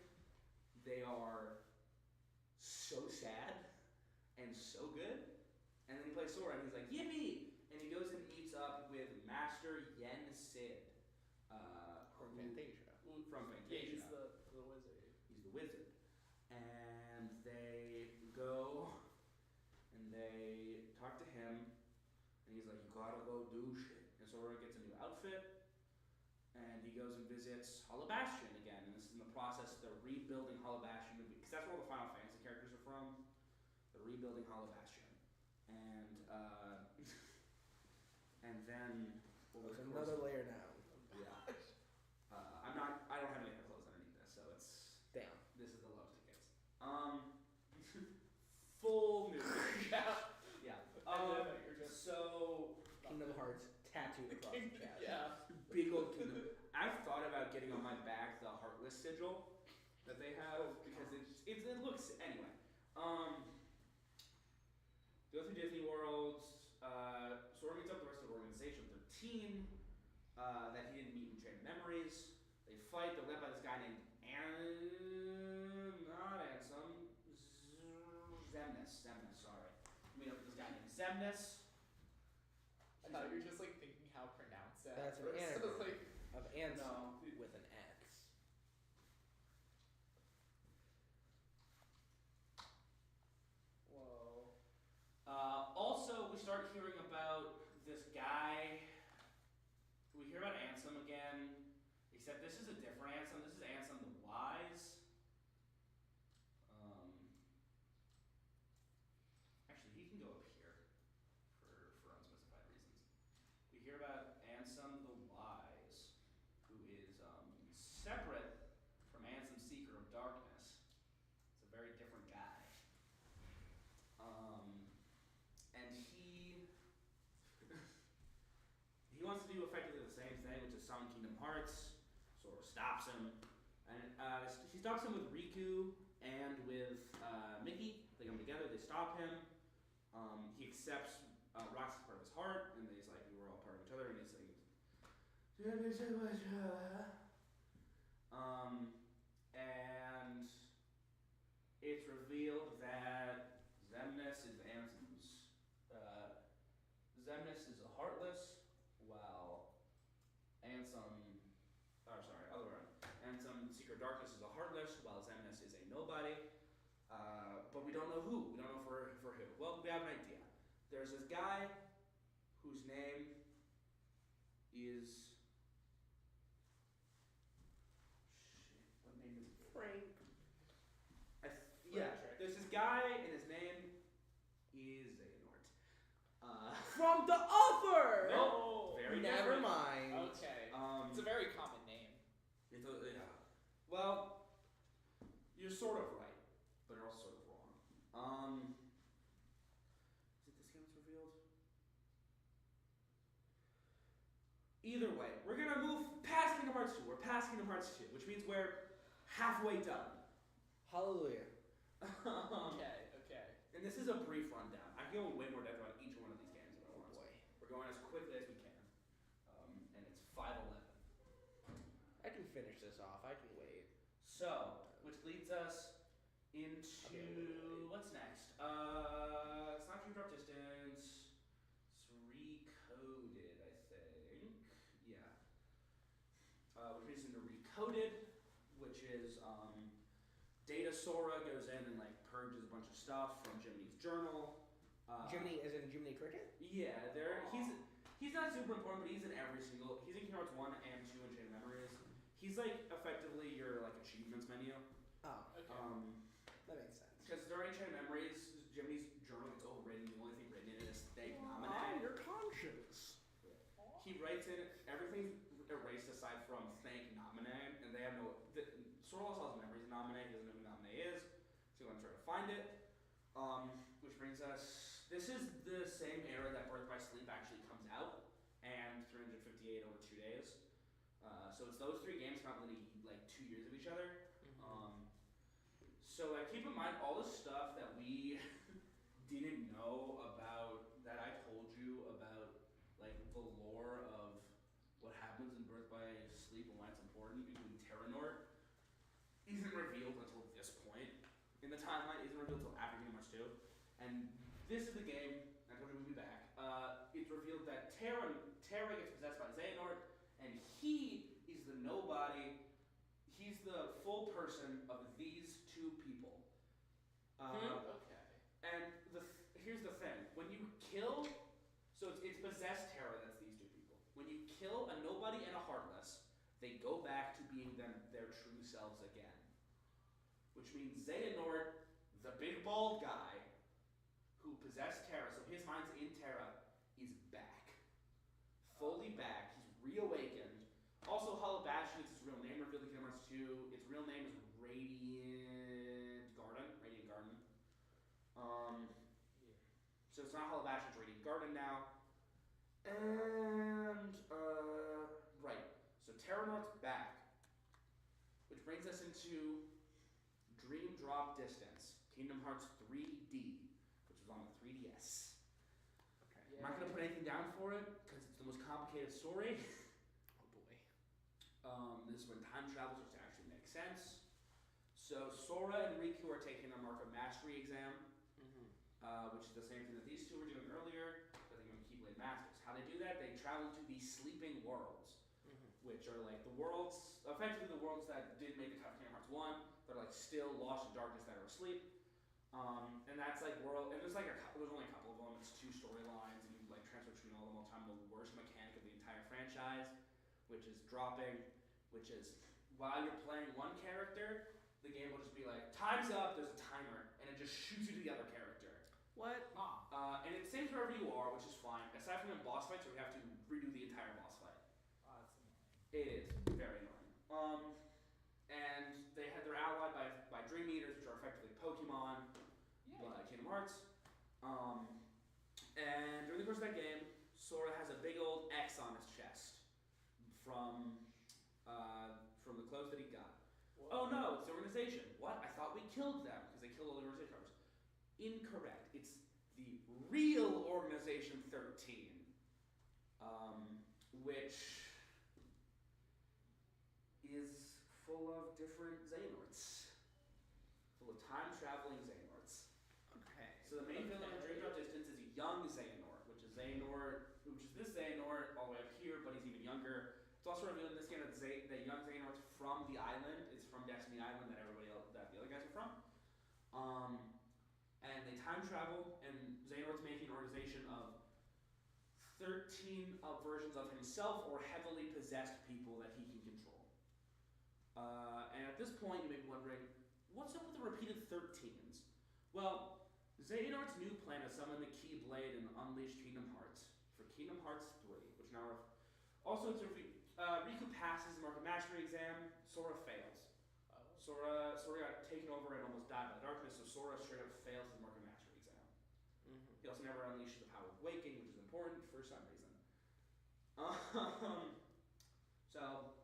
They are so sad and so good. And then he plays Sora and he's like, yippee! And he goes and meets up with Master Yen Sid. From Fantasia. From Fantasia. Yeah, he's the wizard. He's the wizard. And they go and they talk to him. And he's like, you gotta go do shit. And Sora gets a new outfit. And he goes and visits Hollow Bastion again. And this is in the process they're rebuilding Hollow Bastion. Because that's where all the Final Fantasy characters are from. They're rebuilding Hollow Bastion. And and then There's another layer down. Yeah. I don't have any other clothes underneath this, so it's Damn. this is the love tickets. Full new. Yeah. You're just So Kingdom Hearts tattooed across the chest. yeah. big old Kingdom. I've thought about getting on my back the Heartless sigil that they have because it looks anyway. Go through Disney World. Sora meets up with the rest of the organization, their team that he didn't meet in Chain of Memories. They fight. They're led by this guy named Zemnis. Sorry. Meet up with this guy named Zemnis. I thought you were just like thinking how to pronounce that. That's an first. I was like, Of Ansem No. with an X. whoa. Also, we start hearing about this guy. We hear about Ansem again, except this is a different Ansem. This is Ansem the Wise. Actually, he can go up here for unspecified reasons. We hear about Ansem the Wise, who is separate from Ansem Seeker of Darkness. It's a very different guy. And he wants to do effectively the same thing, which is summon Kingdom Hearts. Sora stops him, and he stops him with Riku and with Mickey. They come together. They stop him. He accepts Roxas as part of his heart, and he's like, we were all part of each other. And he's like, and it's revealed that Zemnis is Zemnis is a Heartless, while other way around. Ansem Seeker of Darkness is a Heartless, while Zemnis is a nobody. But we don't know who. We don't know for who. Well, we have an idea. There's this guy whose name is what name is it? Frank. Yeah, there's this guy, and his name is Xehanort. From the author! No, very Never different. mind. Okay. It's a very common name. Yeah. Well, you're sort of right, but you're also sort of wrong. Is it this game that's revealed? Either way, we're gonna move past Kingdom Hearts 2. We're past Kingdom Hearts 2, which means we're halfway done. Hallelujah. Okay. And this is a brief rundown. I can go way more depth about each one of these games if I want. Boy. We're going as quickly as we can. And it's 5:11. I can finish this off. I can wait. So, which leads us into what's next? It's not Dream Drop Distance. It's Recoded, I think. Yeah. Which leads into Recoded, which is Data Sora goes in and like purges a bunch of stuff from Jiminy's journal. Jiminy, as in Jiminy Cricket? Yeah, he's not super important, but he's in every single. He's in Kingdom Hearts 1 and 2 and Chain of Memories. He's like effectively your like achievements menu. Oh, Okay. that makes sense. Because during Chain of Memories, Jiminy's journal gets overwritten. The only thing written in it is thank Naminé. Your conscience. He writes in everything's erased aside from thank Naminé, and they have no. Sora also has memories of Naminé. He doesn't know who Naminé is, so he's gonna try to find it. Which brings us. This is the same era that Birth by Sleep actually comes out, and 358 over 2 days. So it's those three games come out within like 2 years of each other. So keep in mind all the stuff that we didn't know about that I told you about, like the lore of what happens in Birth by Sleep and why it's important, including Terranort, isn't revealed until this point in the timeline. Isn't revealed until after Kingdom Hearts 2, and this is the game. I told you we'd be back. It's revealed that Terra gets possessed by Xehanort, and he is the nobody. He's the full person of these two people. Okay. And here's the thing: when you kill, so it's possessed Terra. That's these two people. When you kill a nobody and a heartless, they go back to being their true selves again. Which means Xehanort, the big bald guy who possessed Terra, so his mind's in Terra, is back, fully back. He's reawakened. Also, Hollow Bastion is his real name, revealed in Kingdom Hearts 2. Its real name is Radiant Garden. So it's not Hollow Bastion, it's Radiant Garden now. And, right. So Terranort's back. Which brings us into Dream Drop Distance, Kingdom Hearts 3D, which was on the 3DS. Okay. I'm not going to put anything down for it, because it's the most complicated story. Oh boy. This is when time travel starts to actually make sense. So Sora and Riku are taking their Mark of Mastery exam, which is the same thing that these two were doing earlier, but they're going to Keyblade Masters. How they do that? They travel to the Sleeping Worlds, which are like the worlds, effectively the worlds that did make the cut of Kingdom Hearts 1, that are like still lost in darkness that are asleep. And that's like world, and there's only a couple of them. It's 2 storylines, and you like transfer between all of them all the time. The worst mechanic of the entire franchise, which is dropping, which is while you're playing one character, the game will just be like, time's up, there's a timer, and it just shoots you to the other character. What? And it saves wherever you are, which is fine, aside from in boss fights where you have to redo the entire boss fight. Oh, that's annoying. It is very annoying. And they're allied by Dream Eaters, which are effectively Pokemon, like Kingdom Hearts. And during the course of that game, Sora has a big old X on his chest from the clothes that he got. Whoa. Oh no, it's the organization. What? I thought we killed them because they killed all the organization members. Incorrect. It's the real Organization 13, which is full of different Xehanorts. Full of time-traveling Xehanorts. Okay. So the main villain of Dream Drop Distance is a young Xehanort, which is this Xehanort all the way up here, but he's even younger. It's also revealed in this game that the young Xehanort's from the island. It's from Destiny Island that the other guys are from. And they time travel, and Xehanort's making an organization of 13 versions of himself or heavily possessed people that he can control. And at this point, you may be wondering, what's up with the repeated 13s? Well, Xehanort's new plan is summon the Keyblade and unleash Kingdom Hearts for Kingdom Hearts 3, which now are also it's Riku passes the Mark of Mastery exam. Sora fails. Sora got taken over and almost died by the darkness, so Sora straight up fails his Mark of Mastery exam. He also never unleashes the power of waking, which is important for some reason. So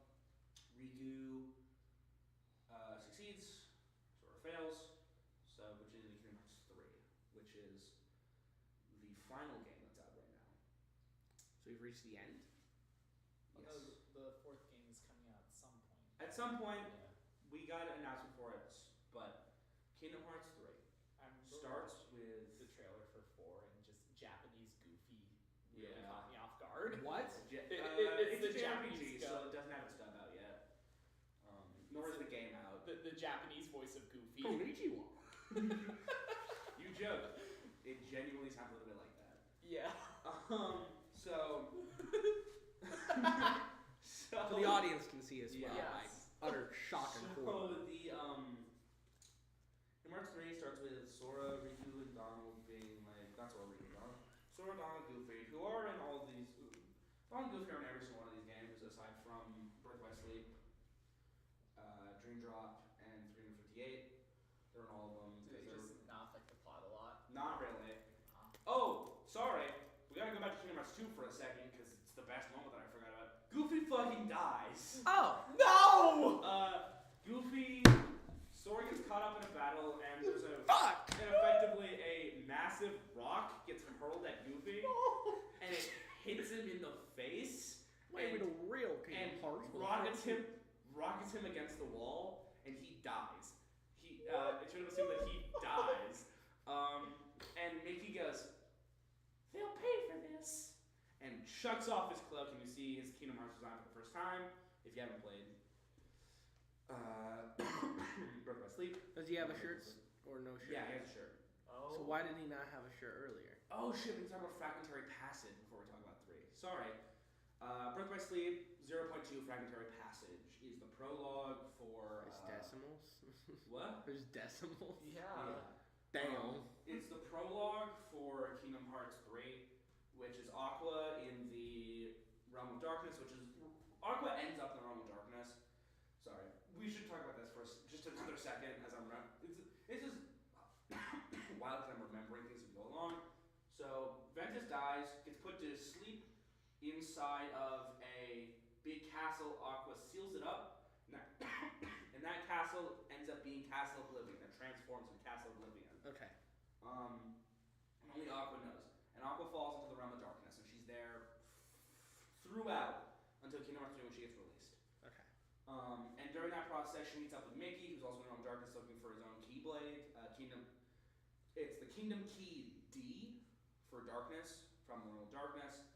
Riku succeeds. Sora fails. So which is Kingdom Hearts 3, which is the final game that's out right now. So we've reached the end? Yes. The 4th game is coming out at some point. At some point, Yeah. we got an announcement for it, but Kingdom Hearts 3 I remember starts with the trailer for 4 and just Japanese goofy really Yeah. caught me off guard. What? it's the a Japanese JRPG, so it doesn't have its dub out yet. Nor is the game out. The Japanese voice of Goofy. Konnichiwa. You joke. It genuinely sounds like So the audience can see as well. Yes. My utter shock and horror. So the Kingdom Hearts 3 starts with Sora, Riku, and Donald being like, not Sora, Riku, Donald. Sora, Donald, Goofy, who are in all of these. Donald and Goofy are in every single one of these games, aside from Birth by Sleep, Dream Drop, and 358. They're in all of them. Do they just not affect the plot a lot? Not really. Oh, sorry. We gotta go back to Kingdom Hearts 2 for a second, because it's the best moment that I forgot about. Goofy fucking dies. Oh! No! Goofy, Sora gets caught up in a battle, and there's a Fuck! and effectively a massive rock gets hurled at Goofy, and it hits him in the face. Wait, and, the real and Kingdom Hearts. rockets him against the wall, and he dies. It should have assumed that he dies. And Mickey goes, "They'll pay for this," and shuts off his cloak, and you see his Kingdom Hearts design for the first time. If you haven't played Birth by Sleep. Does he have a shirt or no shirt? Yeah, he has a shirt. Oh. So why did he not have a shirt earlier? Oh shit, we can talk about Fragmentary Passage before we talk about 3. Sorry. Birth by Sleep 0.2 Fragmentary Passage is the prologue for... There's decimals? What? There's decimals? Yeah. Damn. It's the prologue for Kingdom Hearts 3, which is Aqua in the Realm of Darkness, which is... Aqua ends up in the Realm of Darkness. Sorry. We should talk about this for just another second as I'm... This is wild because I'm remembering things as we go along. So, Ventus dies, gets put to sleep inside of a big castle. Aqua seals it up, and that castle ends up being Castle Oblivion. It transforms into Castle Oblivion. Okay. Only Aqua knows. And Aqua falls into the Realm of Darkness, and she's there throughout until Kingdom Hearts 3 when she gets released. Okay. And during that process, she meets up with Mickey, who's also in the Realm of Darkness looking for his own Keyblade. It's the Kingdom Key D for Darkness, from the Realm of Darkness.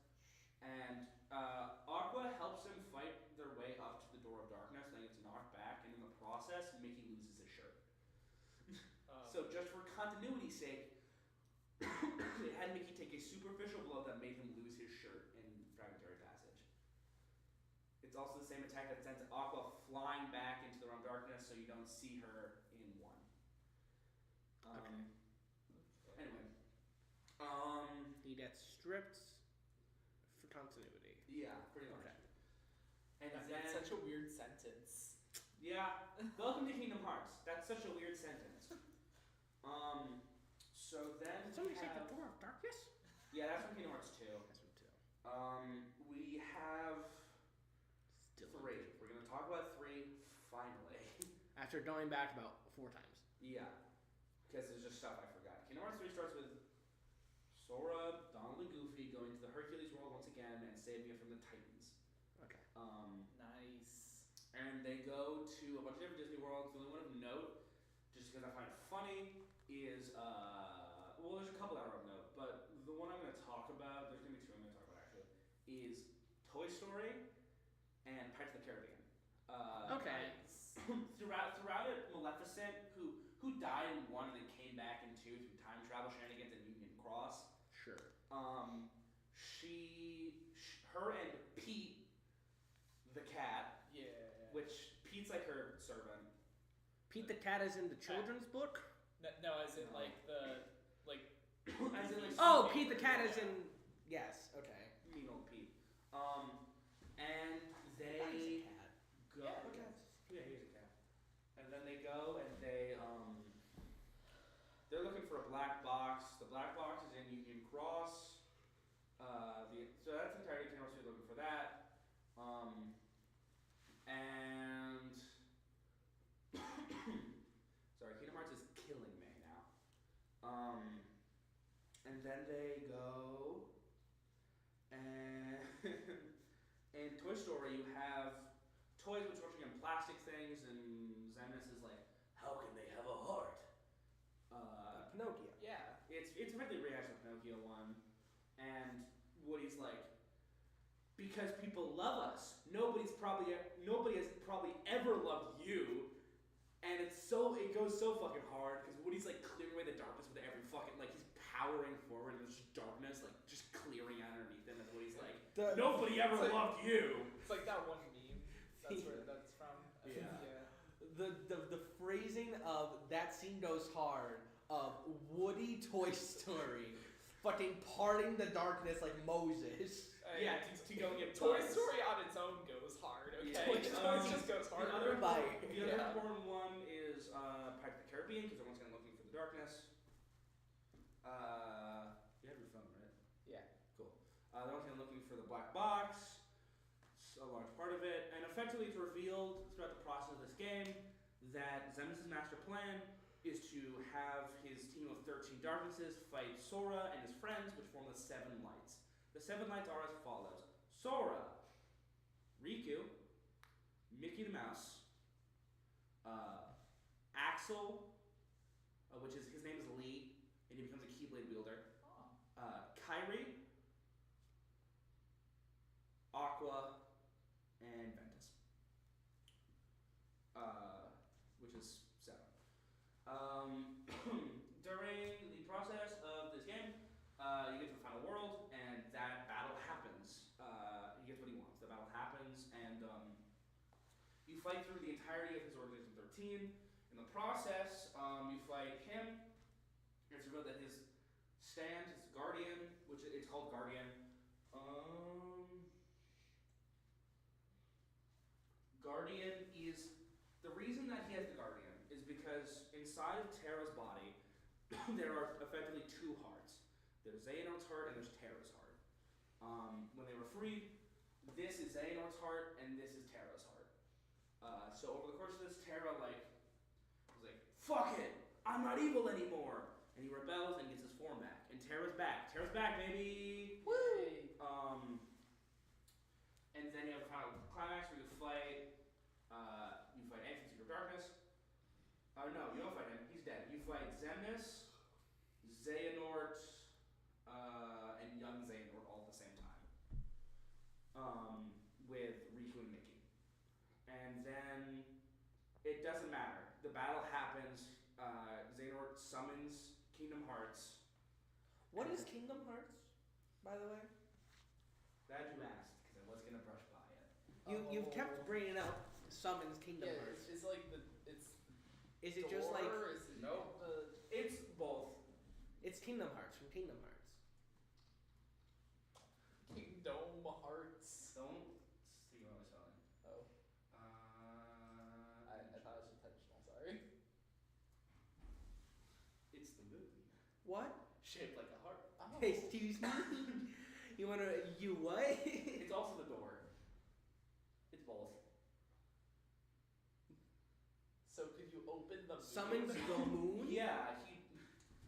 And Aqua helps them fight their way up to the Door of Darkness, then gets knocked back, and in the process, Mickey loses his shirt. So just for continuity's sake, they had Mickey take a superficial blow that made him lose his shirt in Fragmentary Passage. It's also the same attack that sends Aqua flying back into the Realm of Darkness, so you don't see her in 1. Okay. Anyway. He gets stripped for continuity. Yeah, pretty much. Okay. And That's then, such a weird sentence. yeah, welcome to Kingdom Hearts. That's such a weird sentence. So then Did somebody we say have, the Door of Darkness? yeah, that's from Kingdom Hearts 2. That's one too. We have Still 3. We're gonna talk about 3 finally. After going back about 4 times. Yeah, because there's just stuff I forgot. Kingdom Hearts 3 starts with Sora, Donald, and Goofy going to the Hercules world once again and saving it from the Titans. Okay. Nice. And they go to a bunch of different Disney worlds. The only one of note, just because I find it funny, is well, there's a couple that are of note, but the one I'm going to talk about, there's going to be 2 I'm going to talk about actually, is Toy Story and Pirates of the Caribbean. Okay. Nice. Throughout it, Maleficent, who died in 1 and then came back in 2 through time travel shenanigans and Union Cross. Sure. Her and Pete, the cat, Yeah. which Pete's like her servant. Pete the Cat is in the children's book? No, as in like the As in like Oh, Snoopy. Pete the Cat is in... Yes, okay. Mean old Pete. And they He's a cat. go. Yeah, Okay. Yeah, he's a cat. And then they go and they're looking for a black box. The black box is in Union Cross. So that's entirely Kingdom Hearts 2 looking for that. And sorry, Kingdom Hearts is killing me now. And then they go and in Toy Story you have toys which are in plastic things, and Zemus is like, how can they have a heart? Pinocchio. yeah. It's effectively reaction to Pinocchio 1, and Woody's like, because people love us. Nobody has probably ever loved you, and it goes so fucking hard because Woody's like clearing away the darkness with every fucking, like, he's powering forward and there's just darkness like just clearing out underneath him, and Woody's like, Nobody ever It's like- loved you. It's like that one meme. That's where that's from. I think, Yeah. The phrasing of that scene goes hard of Woody Toy Story fucking parting the darkness like Moses. Yeah, to go get Toy bugs. Story on its own goes hard. Okay, Yeah, Toy Story um, just goes The hard. other, Bye. the other Yeah. important one is Pirates of the Caribbean, because everyone's kind of looking for the darkness. You have your phone, right? Yeah. Cool. Everyone's kind of looking for the black box. It's a large part of it, and effectively it's revealed throughout the process of this game that Zemus' master plan is to have his team of 13 darknesses fight Sora and his friends, which form the 7 lights. The 7 lights are as follows: Sora, Riku, Mickey the Mouse, Axel, which is his name is Lee, and he becomes a Keyblade wielder. Kyrie, Aqua, and Ventus. Which is 7. During the process of this game, you get to the final world, and that battle happens. He gets what he wants. The battle happens, and you fight through the entirety of his Organization 13. In the process, you fight him. It's revealed that his stand, his Guardian, which it's called Guardian. Guardian is the reason that he has the Guardian is because inside of Terra's body there are effectively 2 hearts. There's Xehanort's heart and there's Terra's heart. When they were freed, this is Xehanort's heart and this is Terra's heart. So over the course of this, Terra was like, "Fuck it, I'm not evil anymore," and he rebels and gets his form back. And Terra's back. Terra's back, baby. Woo! And then you have the final climax where you fight Ancient Secret Darkness. No, you don't fight him. He's dead. You fight Xemnas, Xehanort, and young Xehanort all at the same time. With Riku and Mickey. And then it doesn't matter. The battle happens. Xehanort summons Kingdom Hearts. What is Kingdom Hearts, by the way? Glad you asked, because I was gonna brush by it. You've kept bringing up summons Kingdom Yeah, Hearts. it's like it's. Is it just like door, is it Nope. It's both. it's Kingdom Hearts from Kingdom Hearts? Kingdom Hearts? Don't see what I was spelling. Oh, I thought it was intentional. Sorry. It's the moon. What? Shaped like a heart. Oh. Hey, excuse me. You what? It's also the door. It's both. So could you open the Summons moon? the moon? Yeah,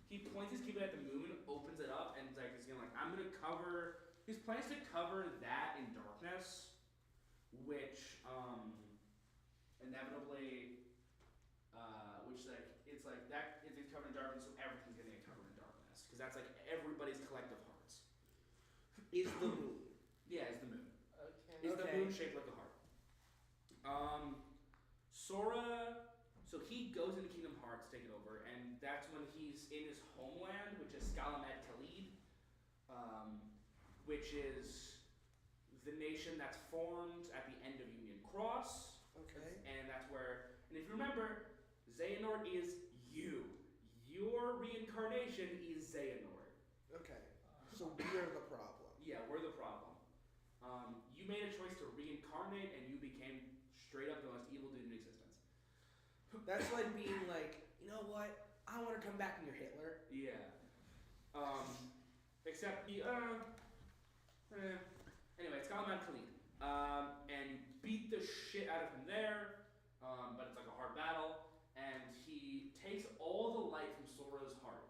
he points his keyblade at the moon, opens it up, and like he's gonna I'm gonna cover. His plan is to cover that in darkness, which inevitably, which like it's like that is covered in darkness, so everything's gonna get covered in darkness, because that's like everybody's collective hearts. Is the moon? Yeah, it's the moon. Okay. Is the Okay. moon shaped like a heart? Sora. So he goes into Kingdom Hearts, take it over, and that's when he's in his homeland, which is Skalamed Khalid, which is the nation that's formed at the end of Union Cross. Okay. And that's where, and if you remember, Xehanort is you. Your reincarnation is Xehanort. Okay. So we are the problem. Yeah, we're the problem. You made a choice to reincarnate, and you became straight up the most evil dude in existence. That's like being like, you know what? I want to come back and you're Hitler. Yeah. Except the anyway, it's Skalamed Khalid. And you beat the shit out of him there. But it's like a hard battle. And he takes all the light from Sora's heart.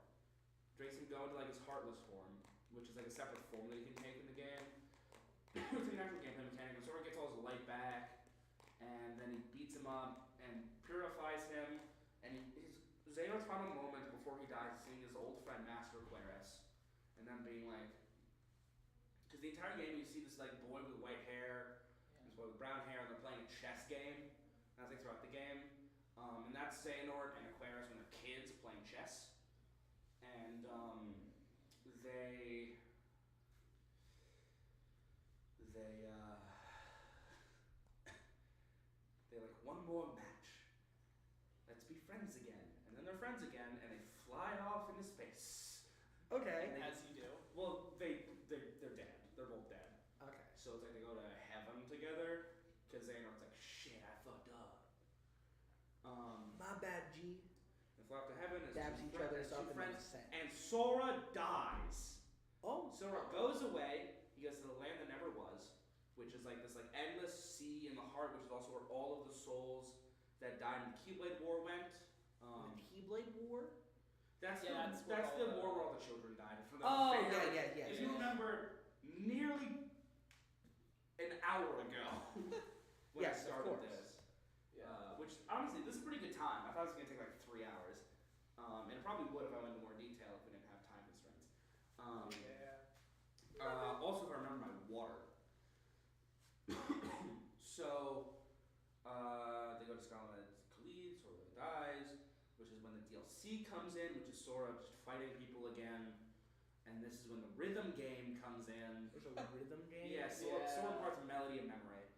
Makes him go into like his heartless form, which is like a separate form that you can take in the game. It's an actual gameplay mechanic. And Sora gets all his light back, and then he beats him up and purifies him. And Xehanort's final moment before he dies is seeing his old friend Master Aquarius, and then being like, because the entire game you see this like boy with white hair, this boy with brown hair, and they're playing a chess game. That's like throughout the game, and that's Xehanort and Aquarius when they're kids playing chess, and they like one more match. Let's be friends again, and then they're friends again, and they fly off into space. Okay. As you do. Well, they're dead. They're both dead. Okay. So it's like they go to heaven together, because Xehanort's like, shit, I fucked up. My bad, G. They fly up to heaven as Dabs two each other two up and friends, then set. and Sora dies. Oh. Sora goes away. He goes to the land that never was, which is like this like endless sea in the heart, which is also where all of the souls that died in the Keyblade War went. The Keyblade War? That's Yeah, that's that's the where war where all the children died. For the Oh, fair, yeah. If you remember, nearly an hour ago when I Yes, of started course. this, Yeah. which honestly, this is a pretty good time. I thought it was gonna take like 3 hours, and it probably would if I went into more detail if we didn't have time constraints. Also, if I remember my water. So, they go to Scotland, Khalid, Sora dies, which is when the DLC comes in, which is Sora just fighting people again, and this is when the rhythm game comes in. There's a rhythm game? Yeah, Sora parts Melody and Memory,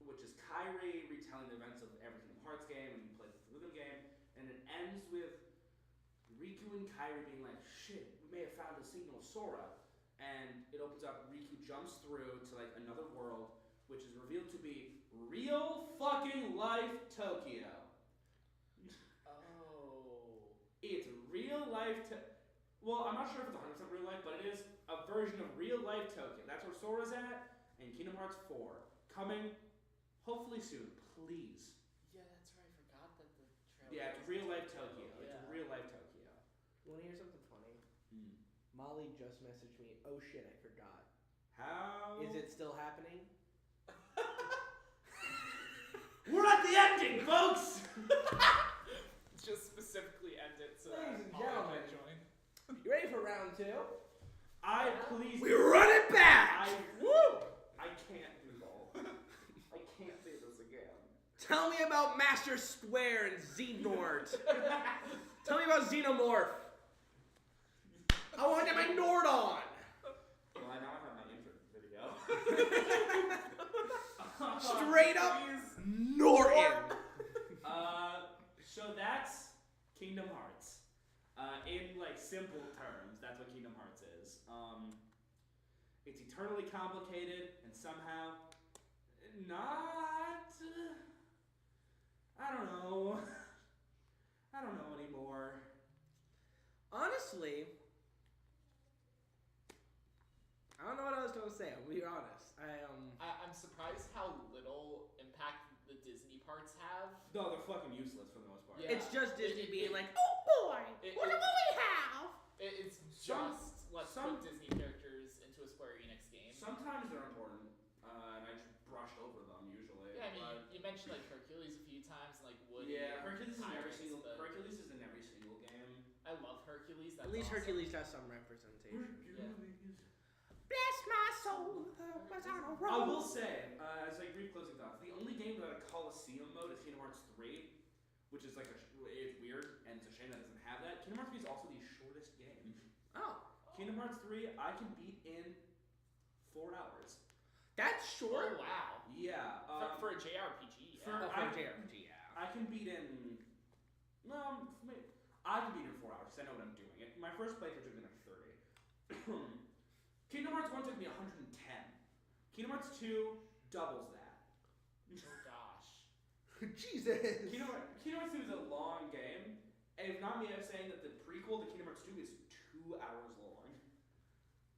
which is Kyrie retelling the events of every Kingdom Hearts game, and you play the rhythm game, and it ends with Riku and Kyrie being like, shit, we may have found the signal of Sora. And it opens up, Riku jumps through to like another world, which is revealed to be real fucking life Tokyo. Oh. It's real life well, I'm not sure if it's 100% real life, but it is a version of real life Tokyo. That's where Sora's at, and Kingdom Hearts 4. Coming, hopefully soon, please. Yeah, that's right. I forgot that the trailer. Yeah, it's was real life Tokyo. Tokyo. Yeah. It's real life Tokyo. You wanna hear something funny? Molly just messaged me, oh shit, I forgot. How? Is it still happening? We're at the ending, folks! Just specifically end it so Ladies and that Molly gentlemen. can join. You ready for round 2? Please. We run it back! I can't do both. I can't do this again. Tell me about Master Square and Xenort. Tell me about Xenomorph. I want to get my Nord on. Well, I now have my intro video. Straight up Please. Norton. So that's Kingdom Hearts. In like simple terms, that's what Kingdom Hearts is. It's eternally complicated and somehow not. I don't know. I don't know anymore. Honestly, I don't know what I was going to say. I'll be honest. I'm surprised how little impact the Disney parts have. No, they're fucking useless for the most part. Yeah. It's just Disney being it- like, oh boy, what do we have? It's Some- just let's some- put Disney characters into a Square Enix game. Sometimes they're important, and I just brushed over them usually. Yeah, I mean, but- you mentioned like Hercules a few times, and like Woody. yeah, and Hercules is in every Pirates, single. but Hercules is in every single game. I love Hercules. That's At least awesome. Hercules has some representation. Bless my soul, was on a I roll. will say, as like brief closing thoughts, the only game without a Coliseum mode is Kingdom Hearts 3, which is like it's weird and it's a shame that it doesn't have that. Kingdom Hearts 3 is also the shortest game. Oh, Kingdom Hearts 3 I can beat in 4 hours. that's Oh short. wow. Yeah. For a JRPG. for- Yeah. Oh, for a JRPG, yeah. I can beat in. I can beat in 4 hours because I know what I'm doing. My first playthrough took me like 30. Kingdom Hearts 1 took me 110. Kingdom Hearts 2 doubles that. Oh gosh. Jesus. Kingdom Hearts 2 is a long game, and if not me, I'm saying that the prequel to Kingdom Hearts 2 is 2 hours long.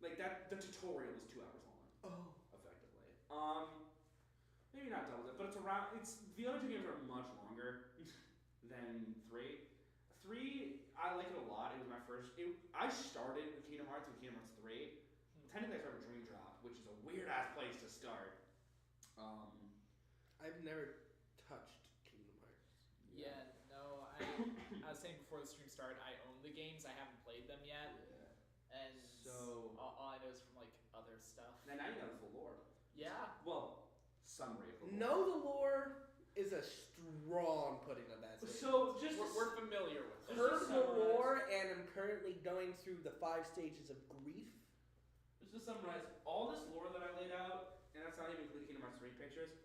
Like that, the tutorial is 2 hours long. Oh. Effectively. Maybe not double it, but it's around. It's the other 2 games are much longer than 3. 3, I like it a lot. It was my first. I started with Kingdom Hearts 3. Technically, I started with Dream Drop, which is a weird ass place to start. I've never touched Kingdom Hearts. Yeah. No, I was saying before the stream started, I own the games. I haven't played them yet, and So- all I know is from like other stuff. And now you know the full lore. Yeah. Well, summary of the lore. Know the lore is a strong putting of that statement. So just We're familiar with it. Just Heard to the summarize- lore and am currently going through the 5 stages of grief. just to summarize, all this lore that I laid out, and that's not even including Kingdom Hearts 3 pictures,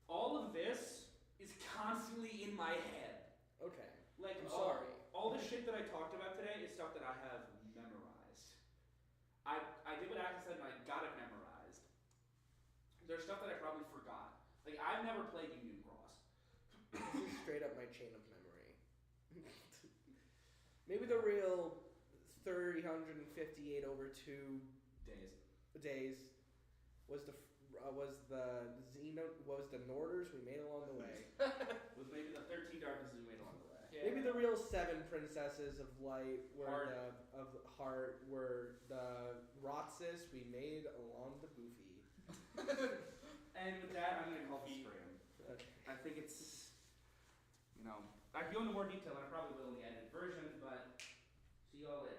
all of this is constantly in my head. Okay. Like, I'm sorry. all the shit that I talked about today is stuff that I have memorized. I did what Akin said and I got it memorized. There's stuff that I probably forgot. Like, I've never played Union Cross. This is straight up my chain of memory. Maybe the real 358 over 2 days was the Norders we made along the way. Was maybe the 13 darknesses we made along the way. Yeah. Maybe the real 7 princesses of light were Heart. of heart were the Roxas we made along the Goofy. And with that, I'm gonna call the stream. Okay. I think it's, I can go into more detail, and I probably will in the edited version, but see y'all later.